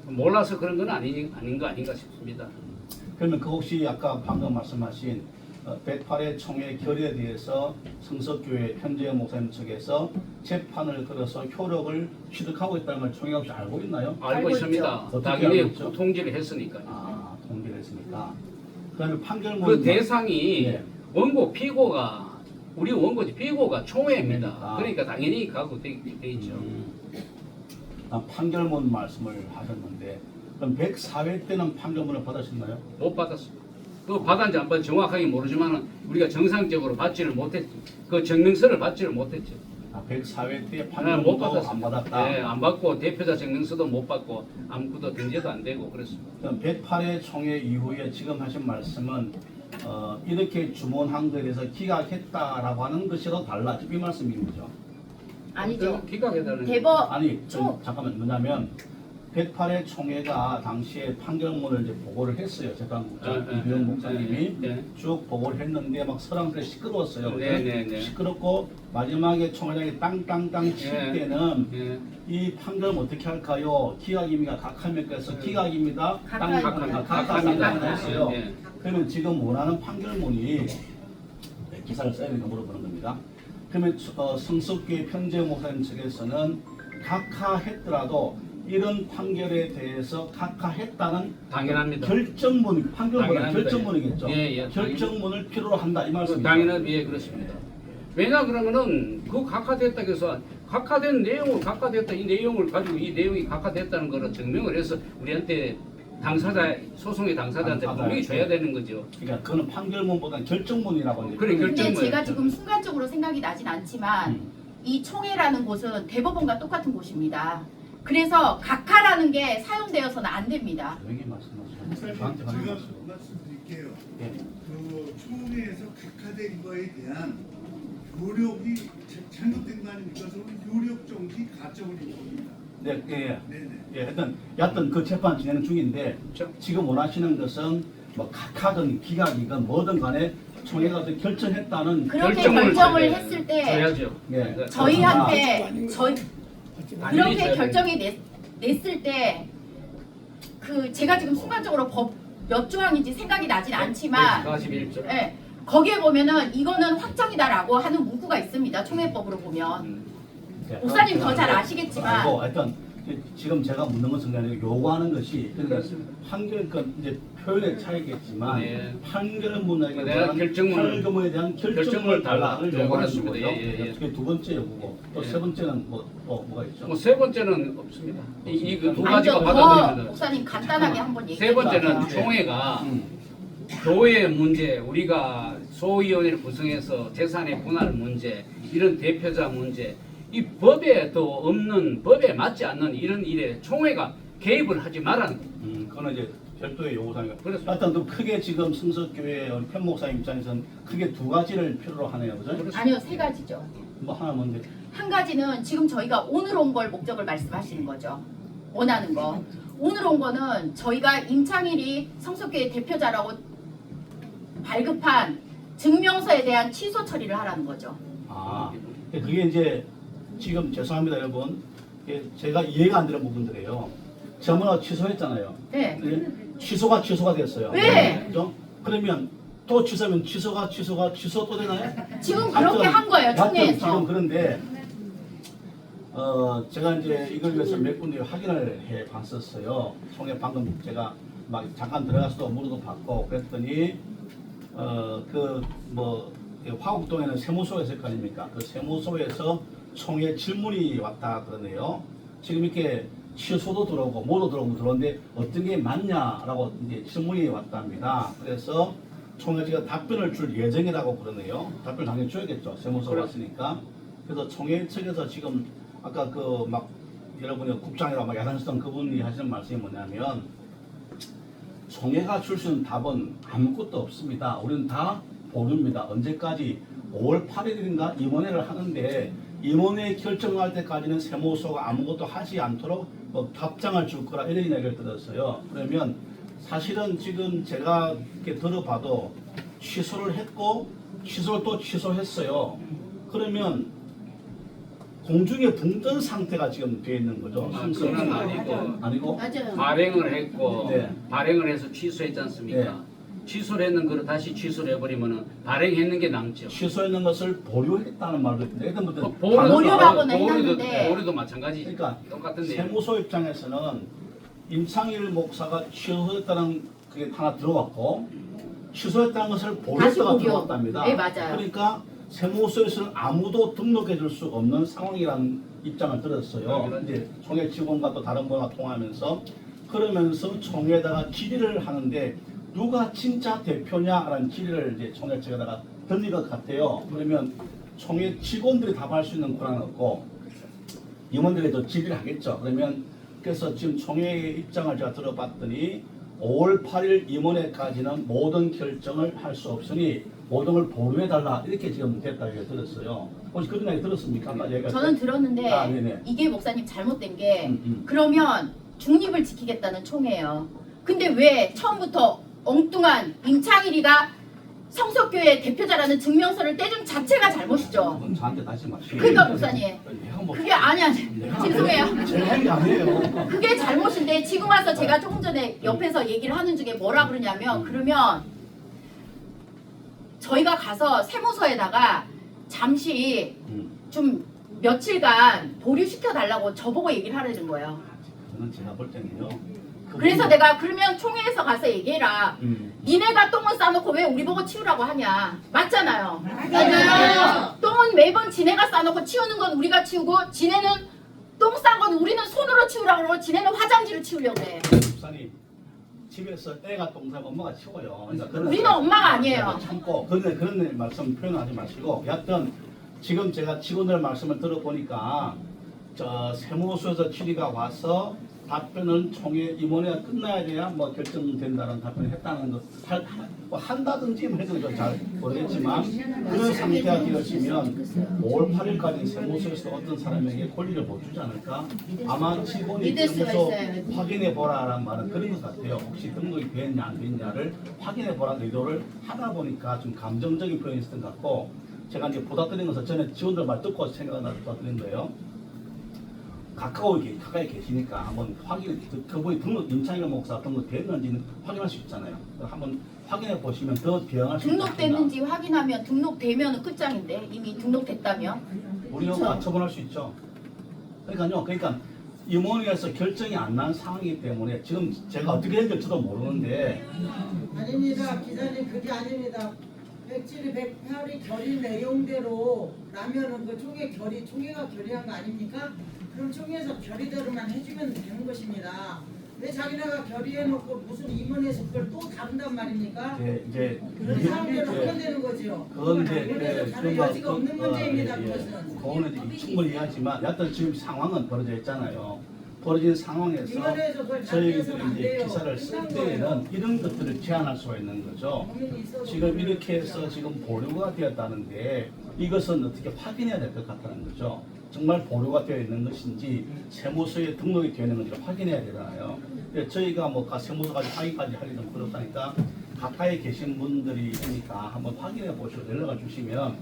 Speaker 3: 몰라서 그런 건 아닌 거 아닌가 싶습니다.
Speaker 8: 그러면 그 혹시 아까 방금 말씀하신 108회 총회 결의에 대해서 성석교회 현재 목사님 측에서 재판을 걸어서 효력을 취득하고 있다는 걸 총회가 혹시 알고 있나요?
Speaker 3: 알고 있습니다.
Speaker 8: 어떻게
Speaker 3: 당연히
Speaker 8: 알고 있죠?
Speaker 3: 통지를 했으니까요.
Speaker 8: 통지를 했으니까. 그다음에 판결문
Speaker 3: 그 대상이
Speaker 8: 네.
Speaker 3: 원고 피고가 우리 원고지 피고가 총회입니다.
Speaker 8: 총회니까.
Speaker 3: 그러니까 당연히 가고 돼 있죠.
Speaker 8: 판결문 말씀을 하셨는데 그럼 104회 때는 판결문을 받으셨나요?
Speaker 3: 못 받았습니다. 그 받았는지 안 받았는지 정확하게 모르지만 우리가 정상적으로 받지를 못했죠. 그 증명서를 받지를 못했죠.
Speaker 8: 104회 때
Speaker 3: 못
Speaker 8: 판결문도
Speaker 3: 받았습니다.
Speaker 8: 안 받았다.
Speaker 3: 네, 안 받고 대표자 증명서도 못 받고 아무것도 등재도 안 되고 그랬습니다.
Speaker 8: 그럼 108회 총회 이후에 지금 하신 말씀은 이렇게 주문한 것에 대해서 기각했다라고 하는 것이랑 달라. 이 말씀인 거죠.
Speaker 7: 아니죠.
Speaker 3: 기각해달라는
Speaker 7: 대법
Speaker 8: 아니, 잠깐만 뭐냐면 108회 총회가 당시에 판결문을 이제 보고를 했어요. 재판국장 이병 목사님이 쭉 보고를 했는데 막 사람들이 시끄러웠어요.
Speaker 3: 네.
Speaker 8: 시끄럽고 마지막에 총회장이 땅땅땅 칠 때는 이 판결은 어떻게 할까요? 기각입니까? 각하입니까? 해서 기각입니다.
Speaker 3: 각하입니다.
Speaker 8: 했어요. 그러면 지금 원하는 판결문이 기사를 써야 되니까 물어보는 겁니다. 그러면 성석교회 편재 목사님 측에서는 각하했더라도 이런 판결에 대해서 각하했다는
Speaker 3: 당연합니다.
Speaker 8: 결정문, 판결문은
Speaker 3: 당연합니다.
Speaker 8: 결정문이겠죠.
Speaker 3: 예,
Speaker 8: 결정문을 필요로 한다 이 말씀입니다.
Speaker 3: 당연한 예 그렇습니다. 왜냐 그러면은 그 각하됐다 해서 각하된 내용을 각하됐다 이 내용을 가지고 이 내용이 각하됐다는 거를 증명을 해서 우리한테 당사자 소송의 당사자한테 분명히 줘야 되는 거죠.
Speaker 8: 그러니까 그는 판결문보다는 결정문이라고 하는
Speaker 3: 그래
Speaker 7: 근데
Speaker 3: 결정문.
Speaker 7: 제가 지금 순간적으로 생각이 나진 않지만 이 총회라는 곳은 대법원과 똑같은 곳입니다. 그래서 각하라는 게 사용되어서는 안 됩니다.
Speaker 8: 여기 말씀하시면
Speaker 5: 목사님,
Speaker 8: 저한테 하는
Speaker 5: 제가
Speaker 8: 말씀.
Speaker 5: 말씀드릴게요.
Speaker 8: 예.
Speaker 5: 그 총회에서 각하된 거에 대한 효력이 잘못된 거 아닙니까? 저는 효력 정지 가점을 입니다.
Speaker 8: 네, 예.
Speaker 5: 네네.
Speaker 8: 예, 여하튼 그 재판 진행 중인데 지금 원하시는 것은 뭐 각하든 기각이든 뭐든 간에 총회가 어떤 결정했다는
Speaker 7: 그렇게
Speaker 3: 결정을
Speaker 7: 결정을 했을 때
Speaker 3: 줘야죠.
Speaker 8: 예.
Speaker 7: 저희한테
Speaker 3: 아니,
Speaker 7: 그렇게
Speaker 3: 줘야
Speaker 7: 결정이 냈을 때 그 제가 지금 순간적으로 법 몇 조항인지 생각이 나진 않지만
Speaker 3: 41조.
Speaker 7: 예, 거기에 보면은 이거는 확정이다라고 하는 문구가 있습니다. 총회법으로 보면 목사님 더 잘 아시겠지만
Speaker 8: 알고 하여튼 지금 제가 묻는 것은 아니고 요구하는 것이 그러니까 판결 이제 표현의 차이겠지만 판결문에 대한 판결문에 대한 결정을 달라를 요구하는 거죠. 그게 두 번째 요구고 또 세 번째는 뭐가 있죠?
Speaker 3: 뭐 세 번째는 없습니다. 이두
Speaker 7: 아니죠.
Speaker 3: 가지가
Speaker 7: 더
Speaker 3: 받아들이면
Speaker 7: 목사님 간단하게 한번 얘기해
Speaker 3: 세 번째는
Speaker 7: 주세요.
Speaker 3: 총회가 교회 문제, 우리가 소위원회를 구성해서 재산의 분할 문제, 이런 대표자 문제, 이 법에 또 없는 법에 맞지 않는 이런 일에 총회가 개입을 하지 말라는 거예요.
Speaker 8: 그거는 이제 별도의 요구사항이고.
Speaker 3: 그렇습니다.
Speaker 8: 하여튼 또 크게 지금 성석교회 우리 편 목사님 입장에서는 크게 두 가지를 필요로 하네요, 그죠?
Speaker 7: 아니요, 세 가지죠.
Speaker 8: 뭐 하나 뭔데?
Speaker 7: 한 가지는 지금 저희가 오늘 온 걸 목적을 말씀하시는 거죠. 원하는 거. 오늘 온 거는 저희가 임창일이 성석교회 대표자라고 발급한 증명서에 대한 취소 처리를 하라는 거죠.
Speaker 8: 아, 그게 이제 지금 죄송합니다 여러분. 제가 이해가 안 되는 부분들이에요. 전문화 취소했잖아요.
Speaker 7: 네.
Speaker 8: 취소가 됐어요.
Speaker 7: 네.
Speaker 8: 그죠? 그러면 또 취소하면 취소 또 되나요?
Speaker 7: 지금 그렇게 한 거예요,
Speaker 8: 하여튼
Speaker 7: 총회에서.
Speaker 8: 지금 그런데 제가 이제 이걸 위해서 몇 군데 확인을 해 봤었어요. 총회 방금 제가 막 잠깐 들어가서도 물어도 받고 그랬더니 화곡동에는 세무소가 있을 거 아닙니까? 그 세무소에서 총회 질문이 왔다 그러네요. 지금 이렇게 취소도 들어오고 뭐도 들어오는데 어떤 게 맞냐라고 이제 질문이 왔답니다. 그래서 총회가 답변을 줄 예정이라고 그러네요. 답변 당연히 줘야겠죠. 세무소가 왔으니까. 그래서 총회 측에서 지금 아까 그 막 여러분이 국장이라고 막 야단스던 그분이 하시는 말씀이 뭐냐면 총회가 줄 수 있는 답은 아무것도 없습니다. 우리는 다 모릅니다. 언제까지 5월 8일인가 임원회를 하는데 임원회 결정할 때까지는 세무소가 아무것도 하지 않도록 뭐 답장을 줄 거라 이런 이야기를 들었어요. 그러면 사실은 지금 제가 이렇게 들어봐도 취소를 했고 취소를 또 취소했어요. 그러면 공중에 붕 뜬 상태가 지금 되어 있는 거죠.
Speaker 3: 그건 아니고
Speaker 7: 맞아요.
Speaker 3: 발행을 했고
Speaker 8: 네.
Speaker 3: 발행을 해서 취소했지 않습니까?
Speaker 8: 네.
Speaker 3: 취소를 했는 거를 다시 취소를 해버리면은 발행했는 게 남죠.
Speaker 8: 취소했는 것을 보류했다는 말도 있는데
Speaker 7: 보류라고는 해놨는데.
Speaker 3: 보류도 마찬가지죠.
Speaker 8: 그러니까
Speaker 3: 똑같은데.
Speaker 8: 세무소 입장에서는 임창일 목사가 취소했다는 그게 하나 들어왔고 취소했다는 것을 보류했다가
Speaker 7: 보류.
Speaker 8: 들어왔답니다.
Speaker 7: 네, 맞아요.
Speaker 8: 그러니까 세무소에서는 아무도 등록해 줄 수 없는 상황이라는 입장을 들었어요. 이제 총회 직원과 또 다른 분과 통화하면서 그러면서 총회에다가 질의를 하는데 누가 진짜 대표냐라는 질의를 이제 총회 측에다가 던질 것 같아요. 그러면 총회 직원들이 답할 수 있는 권한은 없고 임원들에도 질의를 하겠죠. 그러면 그래서 지금 총회의 입장을 제가 들어봤더니 5월 8일 임원회까지는 모든 결정을 할 수 없으니 모든 걸 보류해달라 이렇게 지금 됐다고 들었어요. 혹시 그런 얘기 들었습니까? 아까 얘기할 때?
Speaker 7: 저는 들었는데
Speaker 8: 네네.
Speaker 7: 이게 목사님 잘못된 게 그러면 중립을 지키겠다는 총회예요. 근데 왜 처음부터 엉뚱한 임창일이가 성석교회 대표자라는 증명서를 떼준 자체가 잘못이죠.
Speaker 8: 그건 저한테 다시 마시고.
Speaker 7: 그러니까 목사님
Speaker 8: 내가 뭐
Speaker 7: 그게 아니야. 죄송해요.
Speaker 8: 제가 한 게 아니에요.
Speaker 7: 그게 잘못인데 지금 와서 제가 조금 전에 옆에서 얘기를 하는 중에 뭐라 그러냐면 그러면 저희가 가서 세무서에다가 잠시 좀 며칠간 보류시켜 달라고 저보고 얘기를 하려는 거예요.
Speaker 8: 저는 제가 볼 때는요.
Speaker 7: 그래서 내가 그러면 총회에서 가서 얘기해라. 니네가 똥을 싸놓고 왜 우리 보고 치우라고 하냐. 맞잖아요. 맞아요. 똥은 매번 지네가 싸놓고 치우는 건 우리가 치우고 지네는 똥 싼 건 우리는 손으로 치우라고 그러고 지네는 화장지를 치우려고 해.
Speaker 8: 목사님 집에서 애가 똥 싸면 엄마가 치워요. 그러니까
Speaker 7: 우리는 엄마가 아니에요.
Speaker 8: 참고 그런 말씀 표현하지 마시고 여하튼 지금 제가 직원들 말씀을 들어보니까 저 세무소에서 질의가 와서 답변은 총회 임원회가 끝나야 돼야 뭐 결정된다는 답변을 했다는 것 뭐 한다든지 뭐 해도 잘 모르겠지만 그런 상태가 되었으면 5월 8일까지 세무소에서 어떤 사람에게 권리를 못 주지 않을까? 아마 직원이 세무소 확인해 보라라는 말은 그런 것 같아요. 혹시 등록이 됐냐 안 됐냐를 확인해 보라는 의도를 하다 보니까 좀 감정적인 표현이 있었던 것 같고 제가 이제 보다드린 것은 전에 직원들 말 듣고 생각이 나서 보다드린 거예요. 가까이 계시니까 한번 그분이 등록 임창일 목사 등록됐는지는 확인할 수 있잖아요. 한번 확인해 보시면 더 비용할 수 있습니다.
Speaker 7: 등록됐는지 확인하면 등록되면 끝장인데 이미 등록됐다면
Speaker 8: 우리가 처분할 수 있죠. 그러니까 임원회에서 결정이 안 난 상황이기 때문에 지금 제가 어떻게 했는지 저도 모르는데
Speaker 10: 아닙니다. 기자님 그게 아닙니다. 107이 108이 결의 내용대로 라면은 그 총회가 결의한 거 아닙니까? 그럼 총회에서 결의대로만 해주면 되는 것입니다. 왜 자기네가 결의해놓고 무슨 임원회에서 그걸 또 다룬단 말입니까?
Speaker 8: 이제
Speaker 10: 그런 상황대로 하면 되는 거죠.
Speaker 8: 그건
Speaker 10: 그래서 다른 여지가 없는 문제입니다. 그것은.
Speaker 8: 그거는 충분히 이해하지만 여하튼 지금 상황은 벌어져 있잖아요. 벌어진 상황에서
Speaker 10: 임원회에서 그걸
Speaker 8: 저희들이
Speaker 10: 답변해서는 안
Speaker 8: 이제
Speaker 10: 돼요.
Speaker 8: 기사를 쓸
Speaker 10: 끝난
Speaker 8: 때에는
Speaker 10: 거예요.
Speaker 8: 이런 것들을 제한할 수가 있는 거죠.
Speaker 10: 고민이 있어도
Speaker 8: 지금 이렇게 해서 지금 보류가 되었다는데 이것은 어떻게 확인해야 될 것 같다는 거죠. 정말 보류가 되어 있는 것인지 세무서에 등록이 되어 있는 건지 확인해야 되잖아요. 저희가 뭐 세무서까지 확인까지 하기 좀 그렇다니까 가까이 계신 분들이 있으니까 한번 확인해 보시고 연락을 주시면,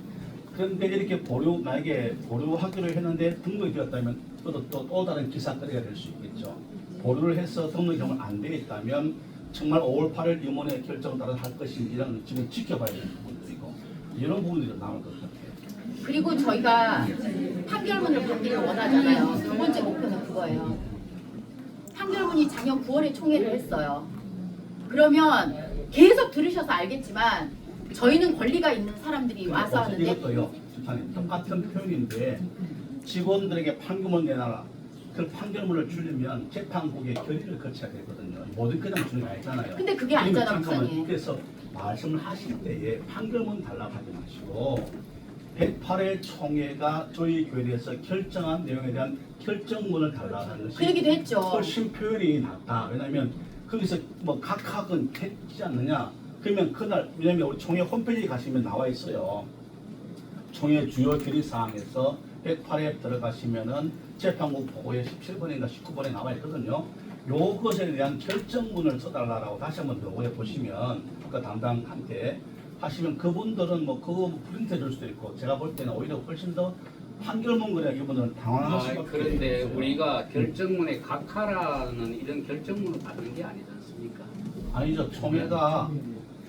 Speaker 8: 그런데 이렇게 만약에 보류하기로 했는데 등록이 되었다면 또 다른 기사거리가 될 수 있겠죠. 보류를 해서 등록이 안 되어 있다면 정말 5월 8일 임원회 결정을 따라 할 것인지는 지금 지켜봐야 되는 부분들이고, 이런 부분들이 좀 남을 것 같아요.
Speaker 7: 그리고 저희가 판결문을 받기를 원하잖아요. 두 번째 목표는 그거예요. 판결문이 작년 9월에 총회를 했어요. 그러면 계속 들으셔서 알겠지만 저희는 권리가 있는 사람들이 와서 하는데,
Speaker 8: 이것도요, 집사님, 똑같은 표현인데 직원들에게 판결문 내놔라. 그 판결문을 주려면 재판국의 결의를 거쳐야 되거든요. 모든 그냥 주는 게 아니잖아요.
Speaker 7: 근데 그게 아니잖아,
Speaker 8: 잠깐만,
Speaker 7: 목사님.
Speaker 8: 그래서 말씀을 하실 때에 판결문 달라고 하지 마시고 108회 총회가 저희 교회에서 결정한 내용에 대한 결정문을 달라고 하는 것이
Speaker 7: 그 얘기도 했죠.
Speaker 8: 훨씬 표현이 낫다. 왜냐하면 거기서 뭐 각학은 했지 않느냐. 그러면 그날, 왜냐하면 우리 총회 홈페이지 가시면 나와 있어요. 총회 주요 결의사항에서 108회 들어가시면은 재판국 보고에 17번인가 19번에 나와 있거든요. 요것에 대한 결정문을 써달라고 다시 한번 요구해 보시면 그 담당한테 하시면 그분들은 뭐 그거 프린트해 줄 수도 있고, 제가 볼 때는 오히려 훨씬 더 판결문 그래 이분들은 당황할 수밖에
Speaker 3: 그런데
Speaker 8: 없어요.
Speaker 3: 우리가 결정문에 각하라는 이런 결정문을 받는 게 아니지 않습니까?
Speaker 8: 아니죠.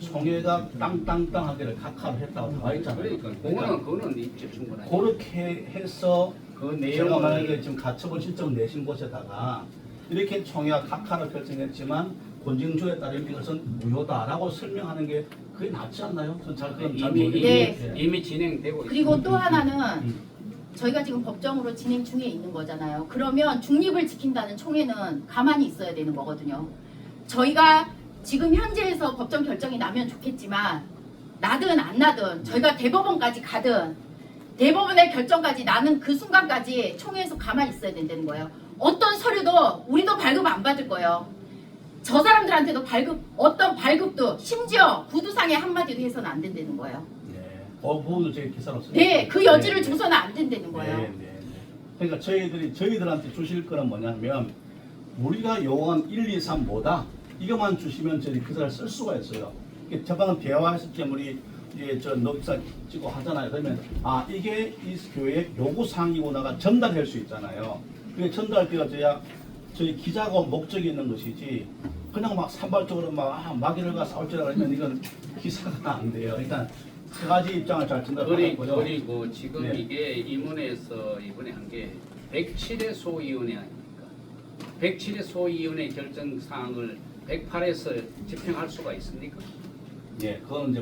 Speaker 8: 총회가 땅땅땅 하기를 각하로 했다고 나와 있잖아요.
Speaker 3: 그러니까 그거는 입증 충분하죠.
Speaker 8: 그렇게 해서
Speaker 3: 그
Speaker 8: 제가
Speaker 3: 내용을
Speaker 8: 만약에 지금 가처분 신청을 내신 곳에다가 이렇게 총회가 각하를 결정했지만 권징조에 따르면 이것은 무효다라고 설명하는 게 그게 낫지 않나요? 전 잘 모르겠는데.
Speaker 7: 네.
Speaker 3: 이미 진행되고
Speaker 7: 그리고
Speaker 3: 있습니다.
Speaker 7: 또 하나는 저희가 지금 법정으로 진행 중에 있는 거잖아요. 그러면 중립을 지킨다는 총회는 가만히 있어야 되는 거거든요. 저희가 지금 현재에서 법정 결정이 나면 좋겠지만 나든 안 나든 저희가 대법원까지 가든 대법원의 결정까지 나는 그 순간까지 총회에서 가만히 있어야 된다는 거예요. 어떤 서류도 우리도 발급 안 받을 거예요. 저 사람들한테도 어떤 발급도 심지어 구두상에 한마디도 해서는 안 된다는 거예요.
Speaker 8: 네. 그 부분을 저희 기사로 써요.
Speaker 7: 네, 그 여지를 줘서는 안 된다는 거예요.
Speaker 8: 네. 그러니까 저희들한테 주실 거는 뭐냐면 우리가 요구한 1, 2, 3 뭐다 이것만 주시면 저희 기사를 쓸 수가 있어요. 저방은 대화했을 때 우리 이제 저 녹사 찍고 하잖아요. 그러면 이게 이 교회 요구 사항이구나가 전달될 수 있잖아요. 그게 전달 되어져야 저희 기자가 목적이 있는 것이지 그냥 막 산발적으로 막이를가 싸울 줄 알면 이건 기사가 안 돼요. 일단 세 가지 입장을 잘 전달하고요.
Speaker 3: 그리고 지금
Speaker 8: 네.
Speaker 3: 이게 임원회에서 이번에 한 게 107회 소위원회 아닙니까? 107회 소위원회 결정 사항을 108에서 집행할 수가 있습니까?
Speaker 8: 예, 그건 이제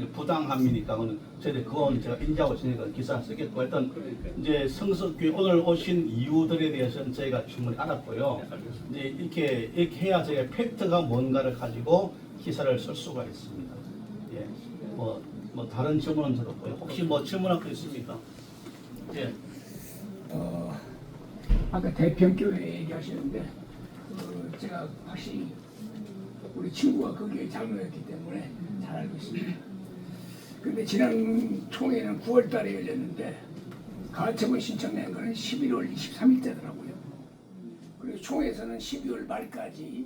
Speaker 8: 부당함이니까 그건 제가 인지하고 있으니까 기사 쓰겠고 일단 이제 성석교회 오늘 오신 이유들에 대해서는 저희가 충분히 알았고요. 이제 이렇게 해야 저희가 팩트가 뭔가를 가지고 기사를 쓸 수가 있습니다. 예, 뭐 다른 질문은 들었고요. 혹시 뭐 질문할 거 있습니까? 예.
Speaker 6: 아까 대평교회 얘기하시는데 제가 확실히 우리 친구가 거기에 장로였기 때문에 잘 알고 있습니다. 근데 지난 총회는 9월 달에 열렸는데 가처분 신청된 거는 11월 23일째더라고요. 그리고 총회에서는 12월 말까지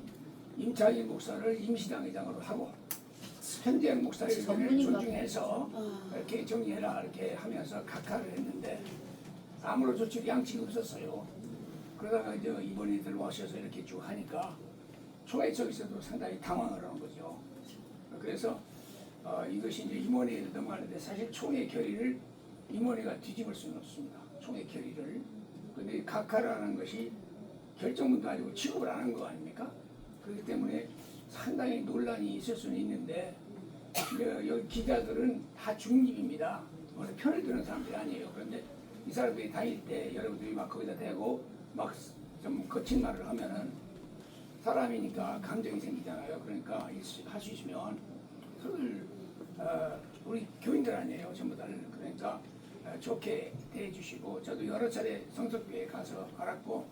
Speaker 6: 임창희 목사를 임시당회장으로 하고 현재형 목사를 존중해서 이렇게 정리해라 이렇게 하면서 각하를 했는데 아무런 조치 양식이 없었어요. 그러다가 이제 이번에 들어와셔서 이렇게 쭉 하니까 총회 쪽에서도 상당히 당황을 하는 거죠. 그래서 이것이 이제 임원회에 넘어가는데 사실 총회 결의를 임원회가 뒤집을 수는 없습니다. 총회 결의를. 근데 각하라는 것이 결정문도 아니고 취급을 안 한 거 아닙니까? 그렇기 때문에 상당히 논란이 있을 수는 있는데 여기 기자들은 다 중립입니다. 어느 편을 드는 사람들이 아니에요. 그런데 이 사람들이 다닐 때 여러분들이 막 거기다 대고 막 좀 거친 말을 하면은 사람이니까 감정이 생기잖아요. 그러니까 할 수 있으면 그걸 우리 교인들 아니에요. 전부 다. 그러니까 좋게 대해주시고 저도 여러 차례 성석교회에 가서 알았고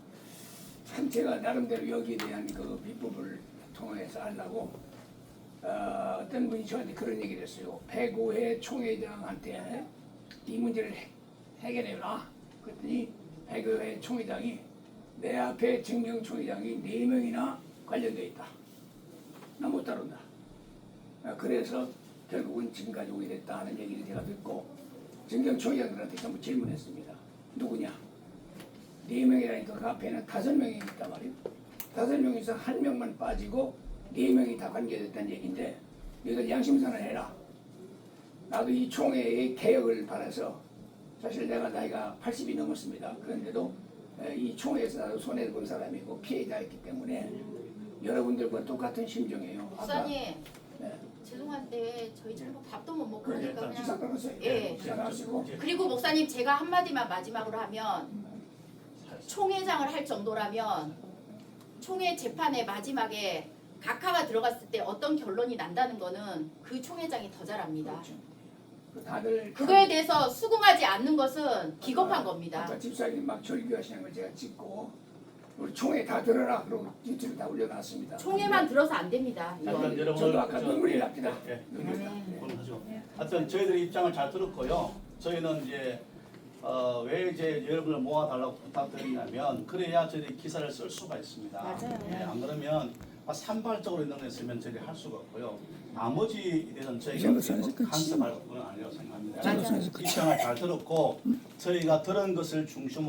Speaker 6: 참 제가 나름대로 여기에 대한 그 비법을 통해서 하려고 어떤 분이 저한테 그런 얘기를 했어요. 105회 총회장한테 이 문제를 해결해라. 그랬더니 105회 총회장이 내 앞에 정경 총회장이 4명이나 관련되어 있다. 나 못 다룬다. 그래서 결국은 지금까지 오게 됐다 하는 얘기를 제가 듣고 정경 총회장들한테 전부 질문했습니다. 누구냐? 4명이라니까 그 앞에는 5명이니까 말이에요. 5명에서 1명만 빠지고 4명이 다 관계됐다는 얘기인데 너희들 양심선을 해라. 나도 이 총회의 개혁을 바라서 사실 내가 나이가 80이 넘었습니다. 그런데도 이 총회에서 나도 손해본 사람이고 피해자였기 때문에 여러분들과 똑같은 심정이에요.
Speaker 7: 목사님
Speaker 6: 네.
Speaker 7: 죄송한데 저희 지금 밥도 못 먹고
Speaker 6: 그러니까
Speaker 7: 그러니까
Speaker 6: 기사
Speaker 7: 그냥
Speaker 6: 나갔어요.
Speaker 7: 예.
Speaker 6: 기사 나가시고
Speaker 7: 그리고 목사님 제가 한마디만 마지막으로 하면 총회장을 할 정도라면 총회 재판의 마지막에 각하가 들어갔을 때 어떤 결론이 난다는 거는 그 총회장이 더 잘합니다.
Speaker 6: 다들
Speaker 7: 그거에 대해서 수긍하지 않는 것은 비겁한 겁니다.
Speaker 6: 아까 집사님 막 절규하시는 걸 제가 찍고 우리 총회 다 들어라 그러고 유튜브 다 올려놨습니다.
Speaker 7: 총회만 들어서 안 됩니다.
Speaker 4: 하여튼
Speaker 7: 이거.
Speaker 4: 여러분
Speaker 6: 저도 아까 눈물이 납니다.
Speaker 4: 오늘 하죠. 하여튼 저희들의 입장을 잘 들었고요. 저희는 이제 왜 이제 여러분을 모아달라고 부탁드리냐면 그래야 저희들이 기사를 쓸 수가 있습니다.
Speaker 7: 맞아요.
Speaker 4: 안 그러면 산발적으로 있는 거 있으면 저희 할 수가 없고요. 나머지 대해서는 저희가 간섭할 부분은 아니라고 생각합니다. 입장을 잘 들었고 저희가 들은 것을 중심으로